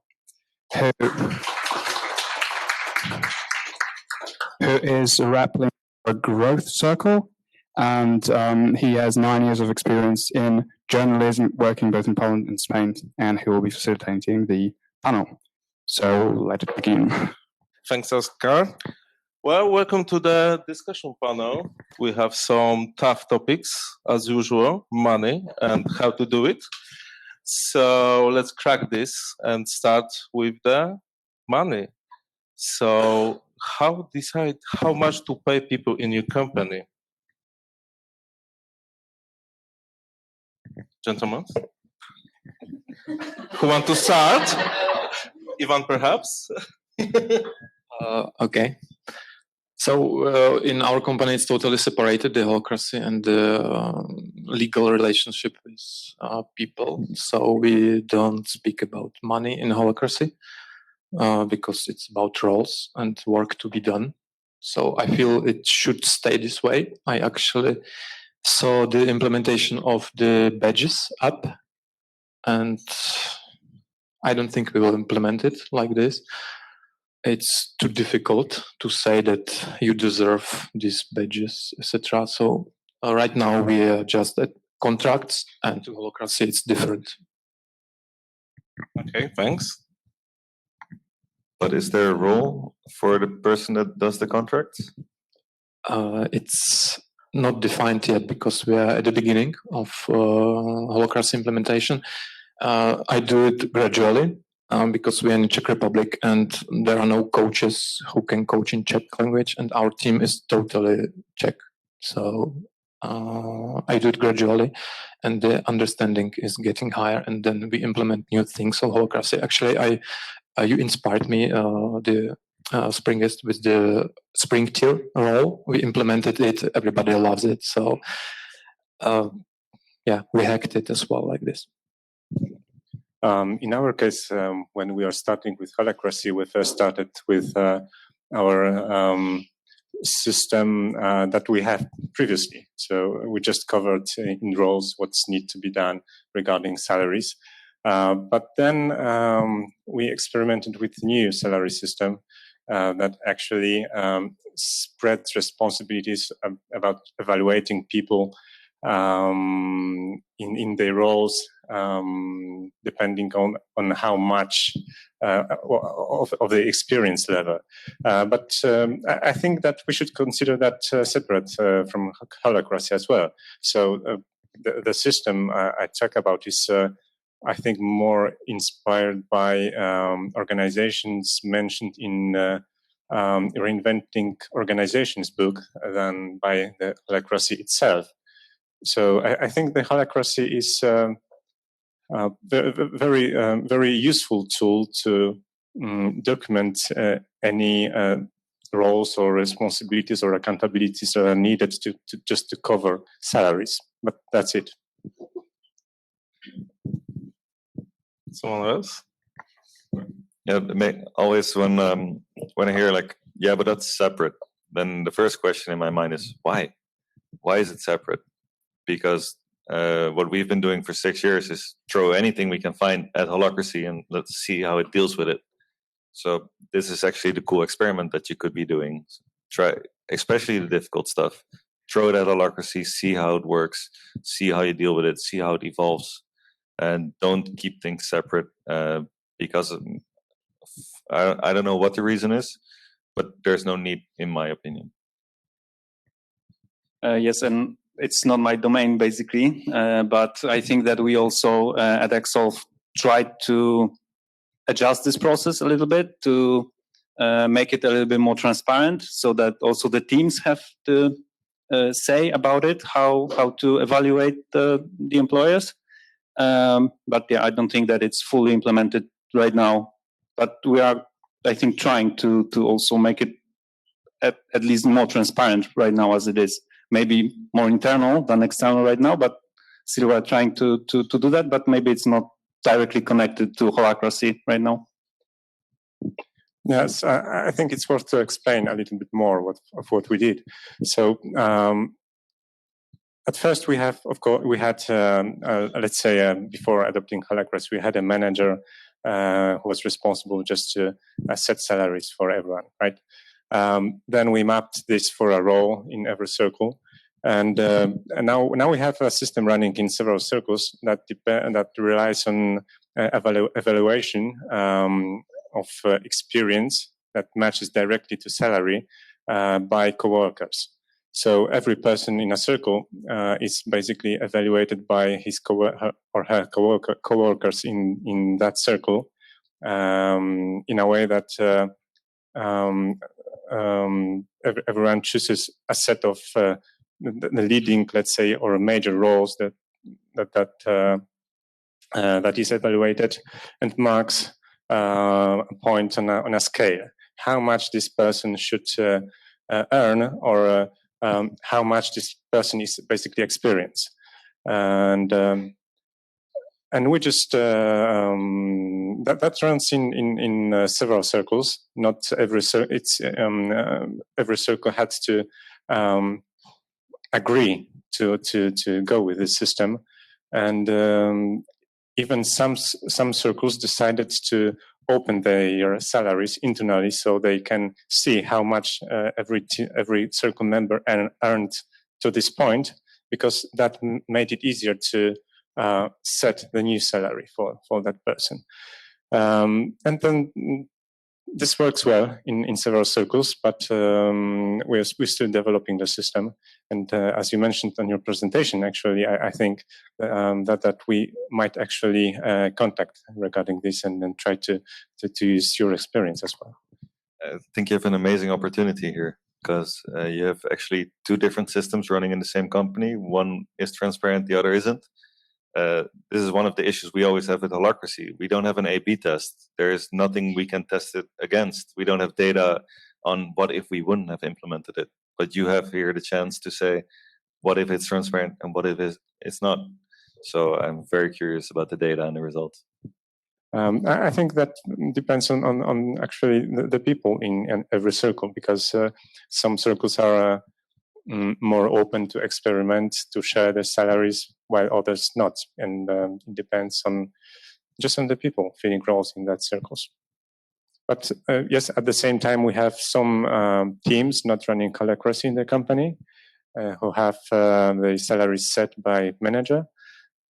who is a rep link for Growth Circle. And he has 9 years of experience in journalism, working both in Poland and Spain, and he will be facilitating the panel. So let it begin. Thanks, Oscar. Well, welcome to the discussion panel. We have some tough topics, as usual, money and how to do it. So let's crack this and start with the money. So how decide how much to pay people in your company? Gentlemen? Who want to start? Ivan, perhaps? Okay. So in our company, it's totally separated, the holacracy and the legal relationship with people. So we don't speak about money in holacracy because it's about roles and work to be done. So I feel it should stay this way. I actually saw the implementation of the badges app, and I don't think we will implement it like this. It's too difficult to say that you deserve these badges, etc. So right now we are just at contracts, and to holacracy it's different. Okay, thanks. But is there a role for the person that does the contracts? It's not defined yet because we are at the beginning of holacracy implementation. I do it gradually. Because we are in the Czech Republic and there are no coaches who can coach in Czech language, and our team is totally Czech. So I do it gradually, and the understanding is getting higher, and then we implement new things of holacracy. Actually, you inspired me, the Springest with the spring tier role. We implemented it, everybody loves it. So yeah, we hacked it as well like this. In our case, when we are starting with holacracy, we first started with our system that we have previously. So we just covered in roles what's need to be done regarding salaries. But then we experimented with new salary system that actually spreads responsibilities about evaluating people in their roles, depending on how much of the experience level. But I think that we should consider that separate from holacracy as well. So the system I talk about is, I think, more inspired by organizations mentioned in Reinventing Organizations book than by the holacracy itself. So I think the holacracy is a very useful tool to document any roles or responsibilities or accountabilities that are needed to cover salaries. But that's it. Someone else? Yeah, always when I hear like, yeah, but that's separate, then the first question in my mind is why? Why is it separate? Because what we've been doing for 6 years is throw anything we can find at holacracy and let's see how it deals with it. So this is actually the cool experiment that you could be doing. Try, especially the difficult stuff. Throw it at holacracy, see how it works, see how you deal with it, see how it evolves, and don't keep things separate because I don't know what the reason is, but there's no need, in my opinion. Yes, and it's not my domain basically, but I think that we also at XSolve tried to adjust this process a little bit to make it a little bit more transparent, so that also the teams have to say about it, how to evaluate the employers. But yeah, I don't think that it's fully implemented right now. But we are, I think, trying to also make it at least more transparent right now as it is. Maybe more internal than external right now, but still we're trying to do that. But maybe it's not directly connected to holacracy right now. Yes, I think it's worth to explain a little bit more of what we did. So at first we had let's say before adopting holacracy, we had a manager who was responsible just to set salaries for everyone, right? Then we mapped this for a role in every circle, and now we have a system running in several circles that relies on evaluation of experience that matches directly to salary by coworkers. So every person in a circle is basically evaluated by his or her coworkers in that circle in a way that everyone chooses a set of the leading, let's say, or major roles that is evaluated and marks a point on a scale. How much this person should earn, or how much this person is basically experienced, and we just that runs in several circles. Not every every circle has to agree to go with this system, and even some circles decided to open their salaries internally, so they can see how much every circle member earned to this point, because that made it easier to set the new salary for that person. And then this works well in several circles, but we're still developing the system. And as you mentioned on your presentation, actually, I think that we might actually contact regarding this and then try to use your experience as well. I think you have an amazing opportunity here, because you have actually two different systems running in the same company. One is transparent, the other isn't. This is one of the issues we always have with Holacracy. We don't have an A/B test. There is nothing we can test it against. We don't have data on what if we wouldn't have implemented it. But you have here the chance to say, what if it's transparent and what if it's not? So I'm very curious about the data and the results. I think that depends on actually the people in every circle, because some circles are more open to experiment, to share their salaries, while others not. And it depends on the people filling roles in that circles. But yes, at the same time, we have some teams not running Holacracy in the company who have the salaries set by manager.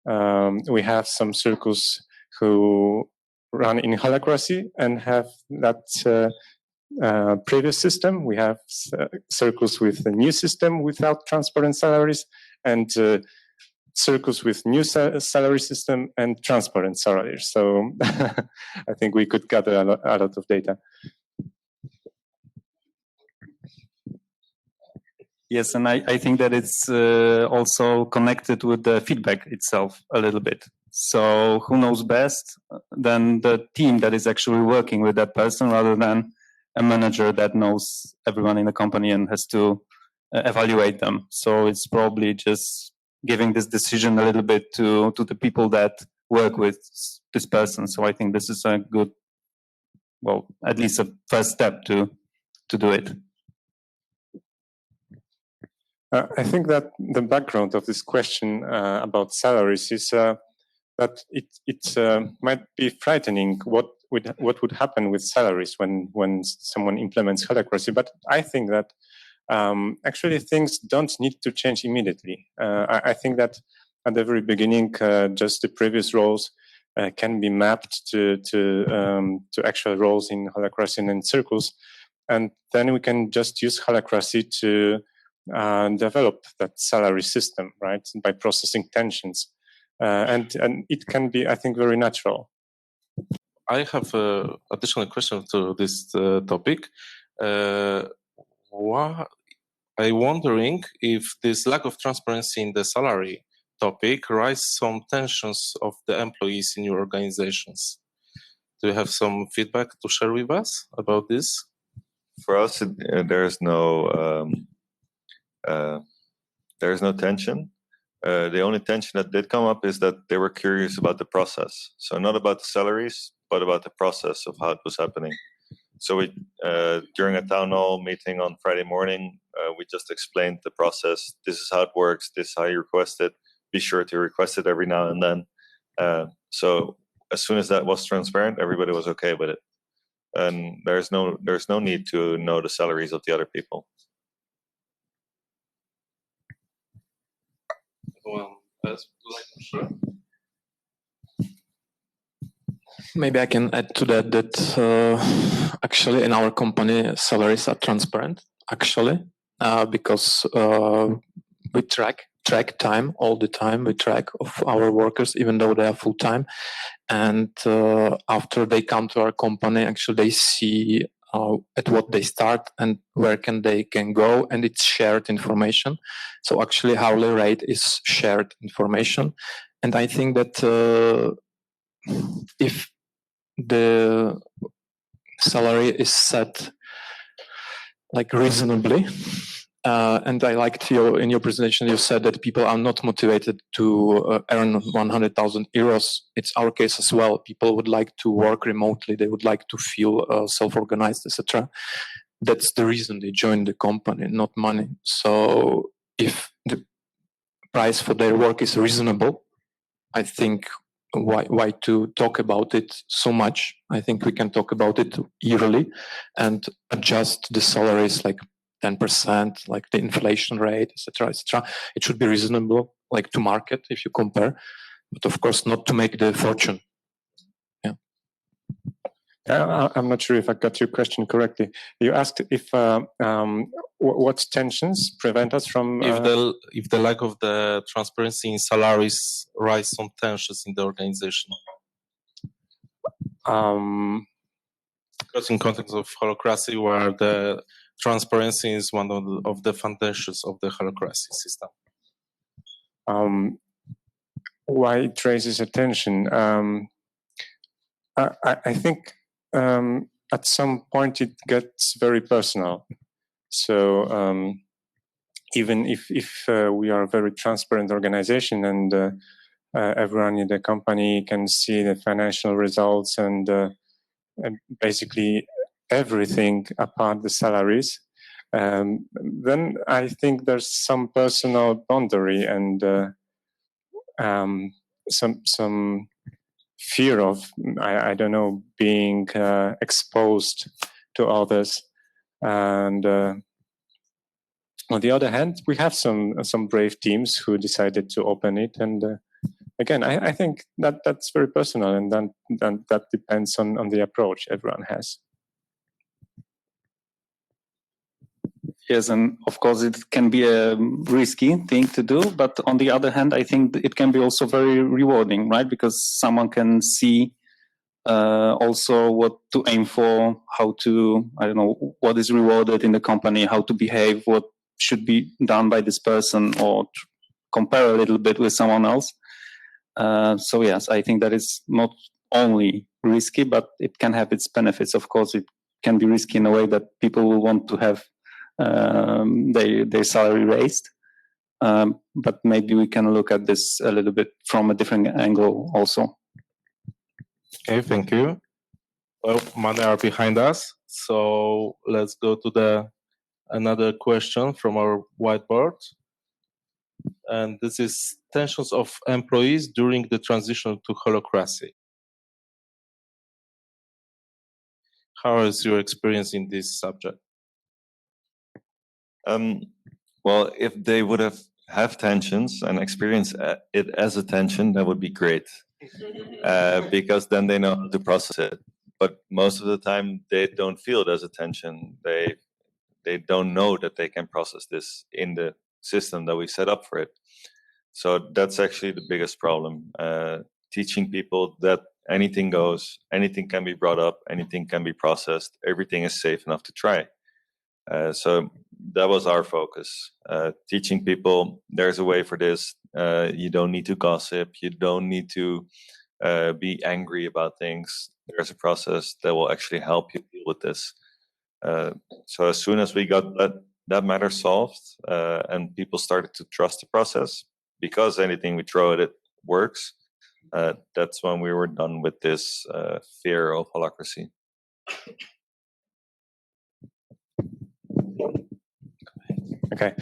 We have some circles who run in Holacracy and have that previous system. We have circles with the new system without transparent salaries, and circles with new salary system and transparent salaries. So I think we could gather a lot of data. Yes, and I think that it's also connected with the feedback itself a little bit. So who knows best than the team that is actually working with that person, rather than a manager that knows everyone in the company and has to evaluate them. So it's probably just giving this decision a little bit to the people that work with this person. So I think this is a good, well, at least a first step to do it. I think that the background of this question about salaries is that it might be frightening what would happen with salaries when someone implements Holacracy. But I think that actually things don't need to change immediately. I think that at the very beginning, just the previous roles can be mapped to actual roles in Holacracy and circles, and then we can just use Holacracy to develop that salary system, right, by processing tensions, and it can be, I think, very natural. I have an additional question to this topic. I'm wondering if this lack of transparency in the salary topic raises some tensions of the employees in your organizations. Do you have some feedback to share with us about this? For us, there's no tension. The only tension that did come up is that they were curious about the process. So not about the salaries, but about the process of how it was happening. So we, during a town hall meeting on Friday morning, we just explained the process. This is how it works. This is how you request it. Be sure to request it every now and then. So as soon as that was transparent, everybody was okay with it. And there's no need to know the salaries of the other people. Maybe I can add to that actually in our company salaries are transparent actually because we track time all the time. We track of our workers even though they are full time, and after they come to our company, actually they see at what they start and where they can go, and it's shared information. So actually hourly rate is shared information. And I think that if the salary is set like reasonably, and I liked in your presentation, you said that people are not motivated to earn 100,000 euros. It's our case as well. People would like to work remotely. They would like to feel self-organized, etc. That's the reason they join the company, not money. So if the price for their work is reasonable, I think why to talk about it so much? I think we can talk about it yearly and adjust the salaries like 10%, like the inflation rate, etc., etc. It should be reasonable, like to market if you compare, but of course not to make the fortune. Yeah. I'm not sure if I got your question correctly. You asked if what tensions prevent us from if the lack of the transparency in salaries rise some tensions in the organization. Because in context of holacracy, where the transparency is one of the foundations of the holacracy system. Why it raises attention? I think at some point it gets very personal. So even if we are a very transparent organization and everyone in the company can see the financial results and basically everything apart the salaries, then I think there's some personal boundary and some fear of, I don't know, being exposed to others. And on the other hand, we have some brave teams who decided to open it. And again, I think that's very personal, and then that depends on the approach everyone has. Yes, and of course it can be a risky thing to do, but on the other hand, I think it can be also very rewarding, right? Because someone can see also what to aim for, how to, I don't know, what is rewarded in the company, how to behave, what should be done by this person, or compare a little bit with someone else. So yes, I think that is not only risky, but it can have its benefits. Of course, it can be risky in a way that people will want to have their salary raised. But maybe we can look at this a little bit from a different angle also. Okay, thank you. Well, money are behind us, so let's go to another question from our whiteboard. And this is tensions of employees during the transition to holacracy. How is your experience in this subject? Well, if they would have tensions and experience it as a tension, that would be great. Because then they know how to process it. But most of the time, they don't feel it as a tension. They don't know that they can process this in the system that we set up for it. So that's actually the biggest problem. Teaching people that anything goes, anything can be brought up, anything can be processed, everything is safe enough to try. So that was our focus. Teaching people there's a way for this. You don't need to gossip. You don't need to be angry about things. There's a process that will actually help you deal with this. So as soon as we got that matter solved and people started to trust the process, because anything we throw at it works, that's when we were done with this fear of holacracy. Okay.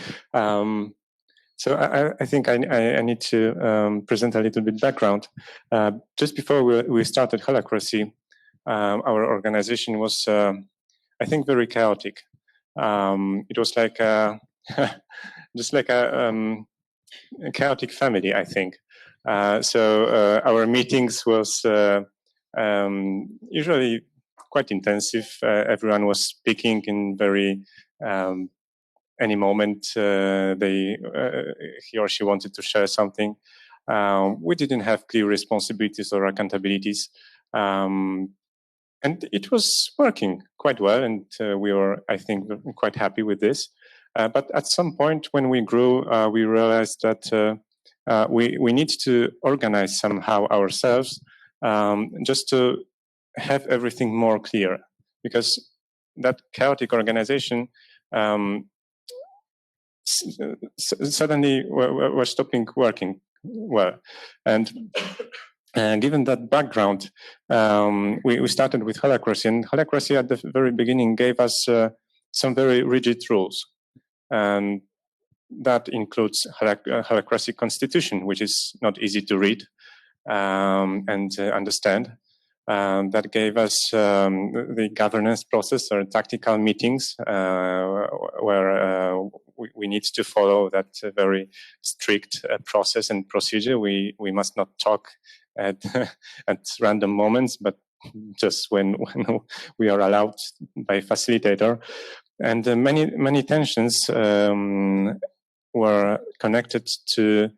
So I think I need to present a little bit background. Just before we started Holacracy, our organization was, I think, very chaotic. It was like just like a chaotic family, I think. So our meetings was usually quite intensive. Everyone was speaking in very any moment he or she wanted to share something. We didn't have clear responsibilities or accountabilities. And it was working quite well, and we were, I think, quite happy with this. But at some point when we grew, we realized that we need to organize somehow ourselves just to have everything more clear, because that chaotic organization suddenly were stopping working well. And given that background, we started with Holacracy, and Holacracy at the very beginning gave us some very rigid rules. And that includes Holacracy Constitution, which is not easy to read and understand. That gave us the governance process or tactical meetings where we need to follow that very strict process and procedure. We must not talk at random moments, but just when we are allowed by facilitator. And many tensions were connected to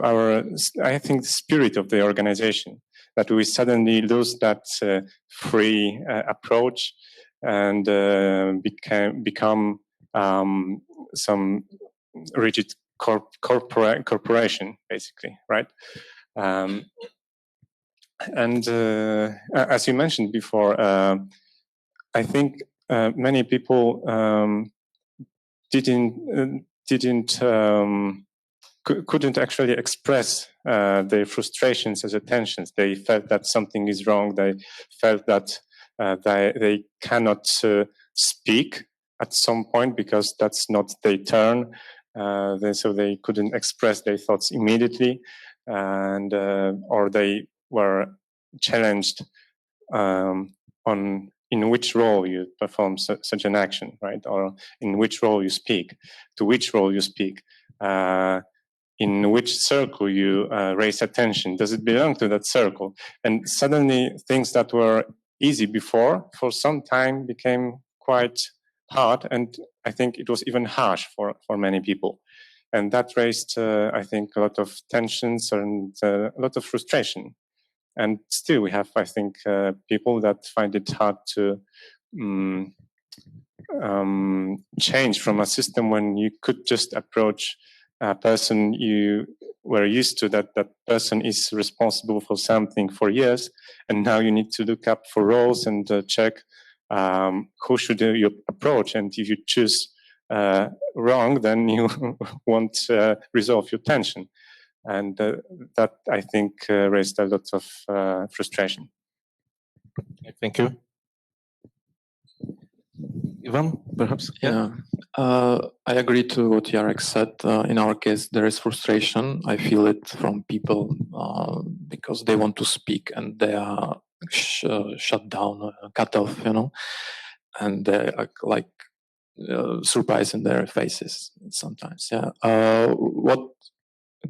our, I think, the spirit of the organization, that we suddenly lose that free approach and become some rigid corporation, basically, right? And as you mentioned before, I think many people couldn't actually express their frustrations as tensions. They felt that something is wrong. They felt that they cannot speak at some point because that's not their turn. So they couldn't express their thoughts immediately, and or they were challenged on in which role you perform such an action, right? Or in which role you speak, to which role you speak. In which circle you raise attention? Does it belong to that circle? And suddenly things that were easy before, for some time, became quite hard. And I think it was even harsh for many people. And that raised, I think, a lot of tensions and a lot of frustration. And still we have, I think, people that find it hard to change from a system when you could just approach a person you were used to, that person is responsible for something for years, and now you need to look up for roles and check who should you approach, and if you choose wrong, then you won't resolve your tension, and that, I think, raised a lot of frustration. Thank you. Ivan, perhaps? Yeah. I agree to what Jarek said. In our case, there is frustration. I feel it from people because they want to speak and they are shut down, cut off, and they are like surprise in their faces sometimes. Yeah. What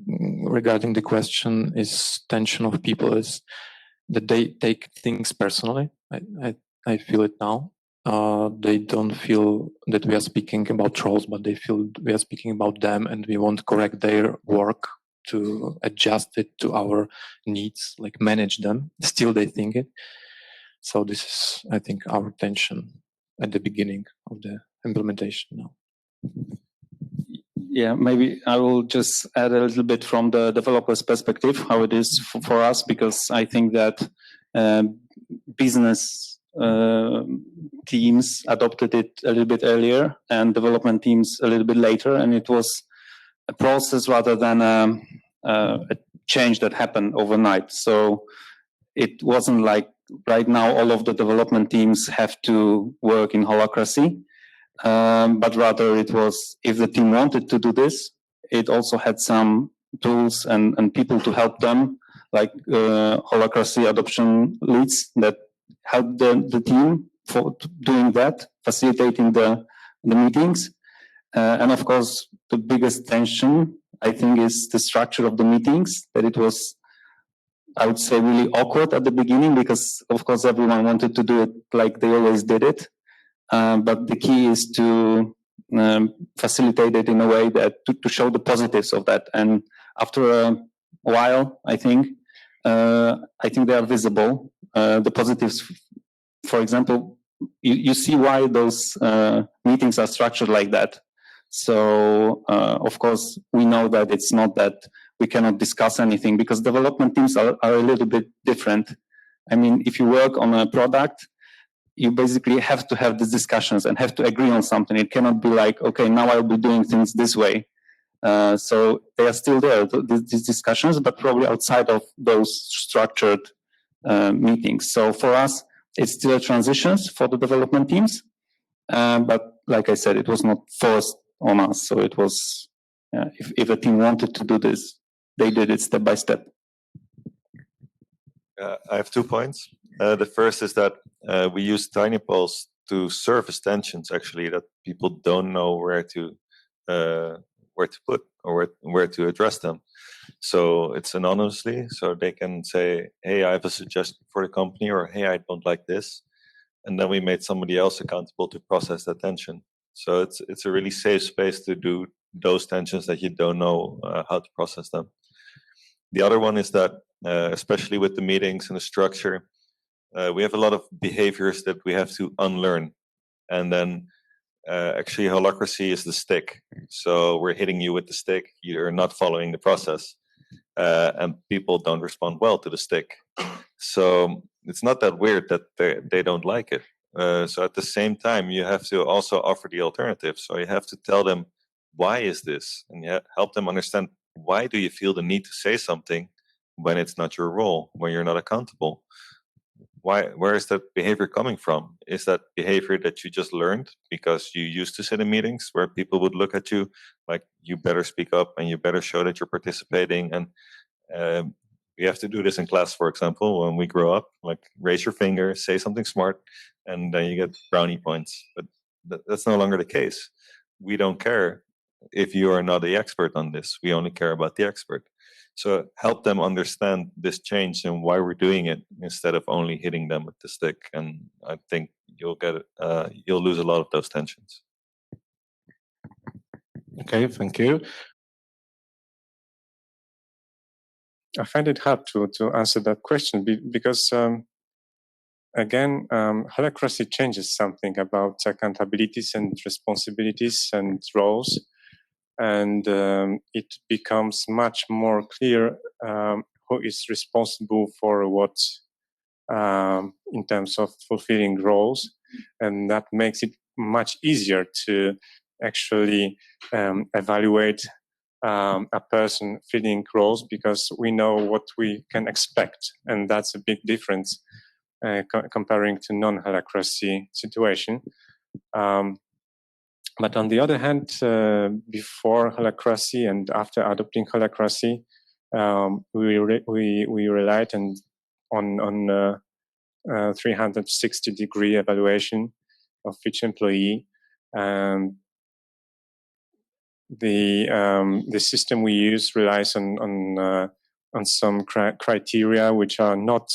regarding the question is tension of people is that they take things personally. I feel it now. They don't feel that we are speaking about roles, but they feel we are speaking about them, and we want to correct their work to adjust it to our needs, like manage them. Still, they think it. So this is, I think, our tension at the beginning of the implementation now. Yeah, maybe I will just add a little bit from the developer's perspective, how it is for us, because I think that business teams adopted it a little bit earlier and development teams a little bit later, and it was a process rather than a change that happened overnight. So it wasn't like right now all of the development teams have to work in Holacracy, but rather it was, if the team wanted to do this, it also had some tools and people to help them, like Holacracy adoption leads that help the team for doing that, facilitating the meetings. And of course, the biggest tension, I think, is the structure of the meetings, that it was, I would say, really awkward at the beginning because, of course, everyone wanted to do it like they always did it. But the key is to facilitate it in a way that to show the positives of that. And after a while, I think they are visible. The positives for example, you see why those meetings are structured like that. So, of course, we know that it's not that we cannot discuss anything, because development teams are a little bit different. I mean, if you work on a product, you basically have to have these discussions and have to agree on something. It cannot be like, okay, now I'll be doing things this way. So they are still there, these discussions, but probably outside of those structured meetings. So for us, it's still transitions for the development teams. But like I said, it was not forced on us. So it was, if a team wanted to do this, they did it step by step. I have 2 points. The first is that we use tiny polls to surface tensions, actually, that people don't know where to put or where to address them. So it's anonymously, so they can say, hey, I have a suggestion for the company, or hey, I don't like this. And then we made somebody else accountable to process that tension. So it's a really safe space to do those tensions that you don't know how to process them. The other one is that, especially with the meetings and the structure, we have a lot of behaviors that we have to unlearn. And then actually holacracy is the stick. So we're hitting you with the stick. You're not following the process. And people don't respond well to the stick. So it's not that weird that they don't like it. So at the same time, you have to also offer the alternative. So you have to tell them, why is this? And you help them understand, why do you feel the need to say something when it's not your role, when you're not accountable? Where is that behavior coming from? Is that behavior that you just learned because you used to sit in meetings where people would look at you like, you better speak up and you better show that you're participating? And we have to do this in class, for example, when we grow up, like raise your finger, say something smart, and then you get brownie points. But that's no longer the case. We don't care if you are not the expert on this. We only care about the expert. So help them understand this change and why we're doing it, instead of only hitting them with the stick. And I think you'll lose a lot of those tensions. Okay, thank you. I find it hard to answer that question because, again, holacracy changes something about accountabilities and responsibilities and roles. And it becomes much more clear who is responsible for what in terms of fulfilling roles. And that makes it much easier to actually evaluate a person filling roles, because we know what we can expect. And that's a big difference comparing to non-holacracy situation. But on the other hand, before holacracy and after adopting holacracy, we relied on 360-degree evaluation of each employee. The system we use relies on some criteria which are not,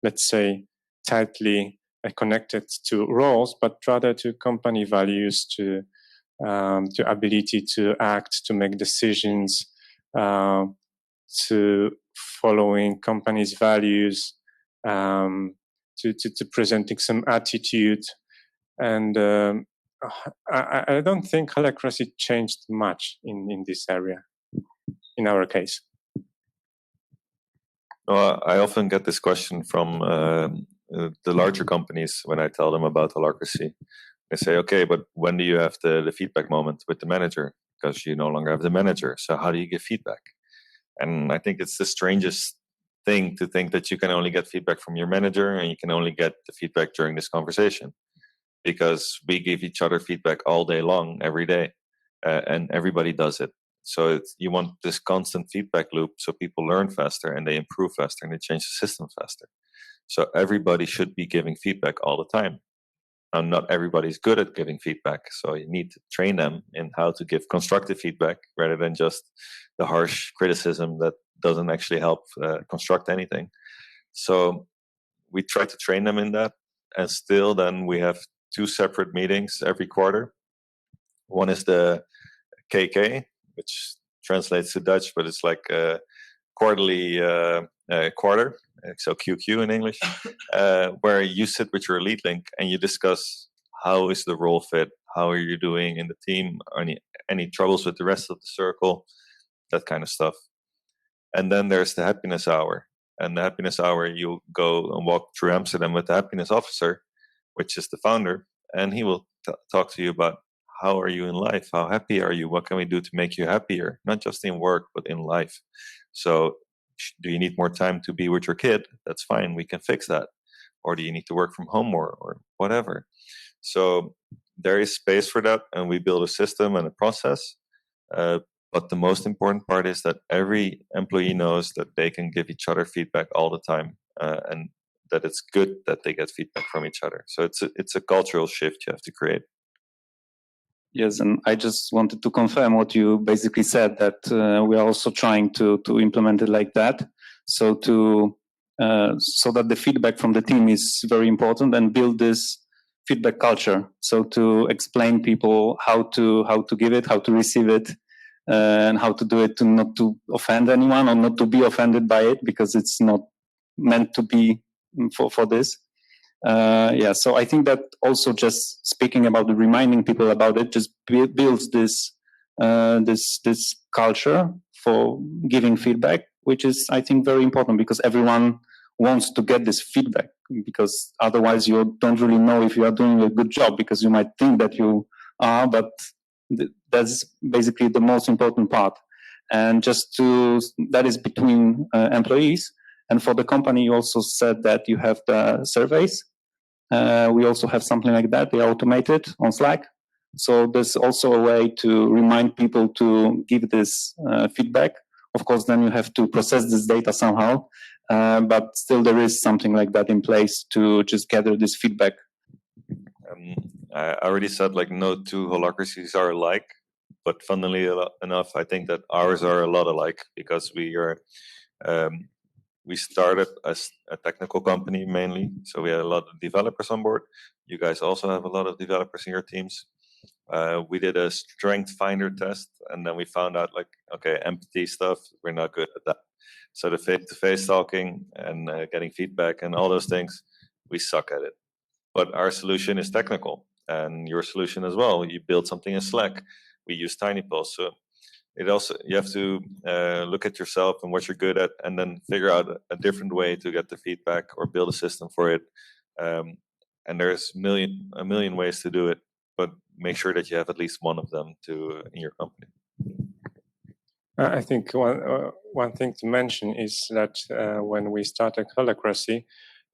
let's say, tightly connected to roles, but rather to company values, to ability to act, to make decisions, to following company's values, to presenting some attitude. And I don't think holacracy changed much in this area, in our case. Well, I often get this question from the larger companies when I tell them about holacracy. They say, okay, but when do you have the feedback moment with the manager? Because you no longer have the manager. So how do you give feedback? And I think it's the strangest thing to think that you can only get feedback from your manager and you can only get the feedback during this conversation. Because we give each other feedback all day long, every day. And everybody does it. So you want this constant feedback loop so people learn faster and they improve faster and they change the system faster. So everybody should be giving feedback all the time. Now, not everybody's good at giving feedback, so you need to train them in how to give constructive feedback rather than just the harsh criticism that doesn't actually help construct anything. So we try to train them in that, and still then we have 2 separate meetings every quarter. One is the KK, which translates to Dutch, but it's like a quarterly quarter, so QQ in English, where you sit with your lead link and you discuss how is the role fit, how are you doing in the team, any troubles with the rest of the circle, that kind of stuff. And then there's the happiness hour. And the happiness hour, you go and walk through Amsterdam with the happiness officer, which is the founder, and he will talk to you about how are you in life, how happy are you, what can we do to make you happier, not just in work, but in life. So do you need more time to be with your kid? That's fine, we can fix that. Or do you need to work from home more, or whatever? So there is space for that, and we build a system and a process. But the most important part is that every employee knows that they can give each other feedback all the time, and that it's good that they get feedback from each other. So it's a cultural shift you have to create. Yes, and I just wanted to confirm what you basically said, that we are also trying to implement it like that, so that the feedback from the team is very important, and build this feedback culture. So to explain people how to give it, how to receive it, and how to do it to not to offend anyone or not to be offended by it, because it's not meant to be for this. So I think that also just speaking about the reminding people about it just builds this culture for giving feedback, which is, I think, very important, because everyone wants to get this feedback, because otherwise you don't really know if you are doing a good job, because you might think that you are, but that's basically the most important part. And that is between employees. And for the company, you also said that you have the surveys. We also have something like that. They are automated on Slack. So there's also a way to remind people to give this feedback. Of course, then you have to process this data somehow. But still there is something like that in place to just gather this feedback. I already said, like, no two holacracies are alike, but funnily enough, I think that ours are a lot alike, because we started as a technical company mainly, so we had a lot of developers on board. You guys also have a lot of developers in your teams. We did a strength finder test, and then we found out, like, okay, empathy stuff, we're not good at that. So the face-to-face talking and getting feedback and all those things, we suck at it. But our solution is technical, and your solution as well. You build something in Slack. We use Tiny Pulse. So you have to look at yourself and what you're good at, and then figure out a different way to get the feedback or build a system for it. And there's a million ways to do it, but make sure that you have at least one of them in your company. I think one thing to mention is that when we started Holacracy,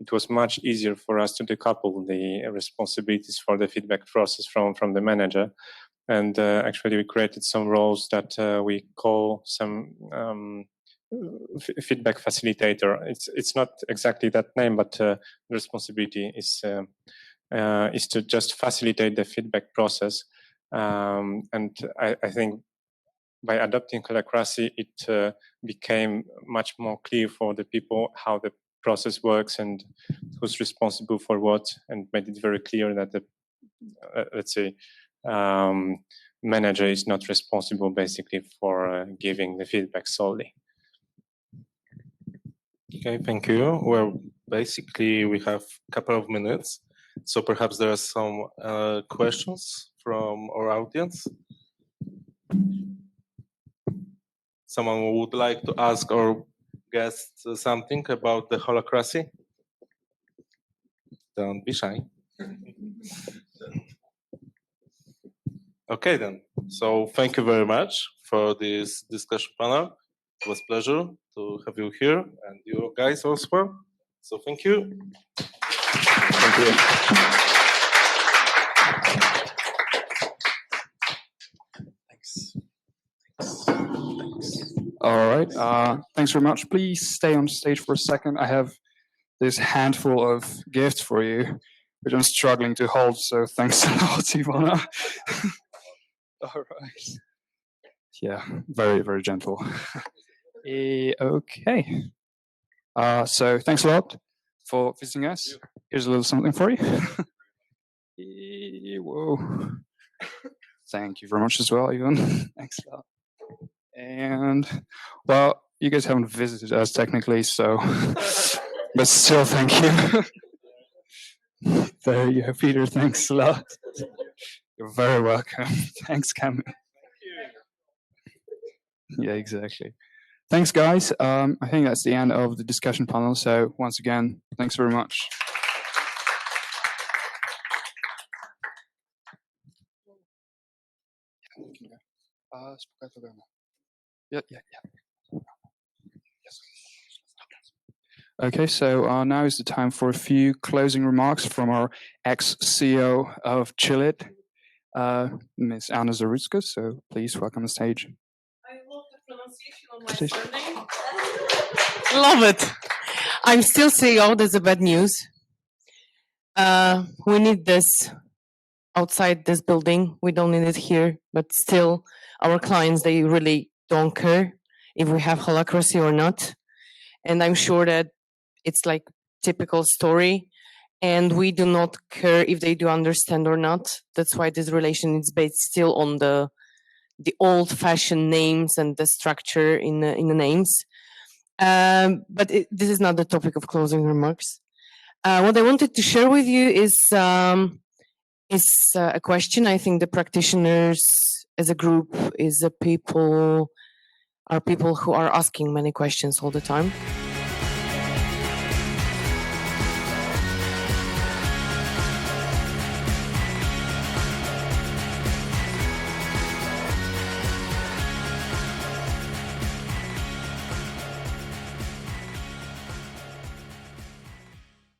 it was much easier for us to decouple the responsibilities for the feedback process from the manager. And actually, we created some roles that we call some feedback facilitator. It's not exactly that name, but the responsibility is to just facilitate the feedback process. And I think by adopting Holacracy, it became much more clear for the people how the process works and who's responsible for what, and made it very clear that the let's say manager is not responsible basically for giving the feedback solely. Okay, thank you. Well, basically we have a couple of minutes, so perhaps there are some questions from our audience. Someone who would like to ask or guess something about the holacracy? Don't be shy. Okay then. So thank you very much for this discussion panel. It was a pleasure to have you here, and you guys also. So thank you. Thank you. Thanks. All right. Thanks very much. Please stay on stage for a second. I have this handful of gifts for you, which I'm struggling to hold. So thanks a lot, Ivana. All right. Yeah, very, very gentle. Okay. So thanks a lot for visiting us. Here's a little something for you. Whoa. Thank you very much as well, Ivan. Thanks a lot. And, well, you guys haven't visited us technically, so, but still, thank you. There you go, Peter. Thanks a lot. You're very welcome. Thanks, Cam. Yeah, exactly. Thanks, guys. I think that's the end of the discussion panel. So once again, thanks very much. Yeah. Okay, so now is the time for a few closing remarks from our ex-CEO of Chilid, Ms. Anna Zarutska. So please welcome the stage. I love the pronunciation on my surname. Love it. I'm still CEO. That's a bad news. We need this outside this building. We don't need it here, but still, our clients, they really don't care if we have holacracy or not. And I'm sure that it's like typical story, and we do not care if they do understand or not. That's why this relation is based still on the old-fashioned names and the structure in the names. But this is not the topic of closing remarks. What I wanted to share with you is a question. I think the practitioners as a group are people who are asking many questions all the time.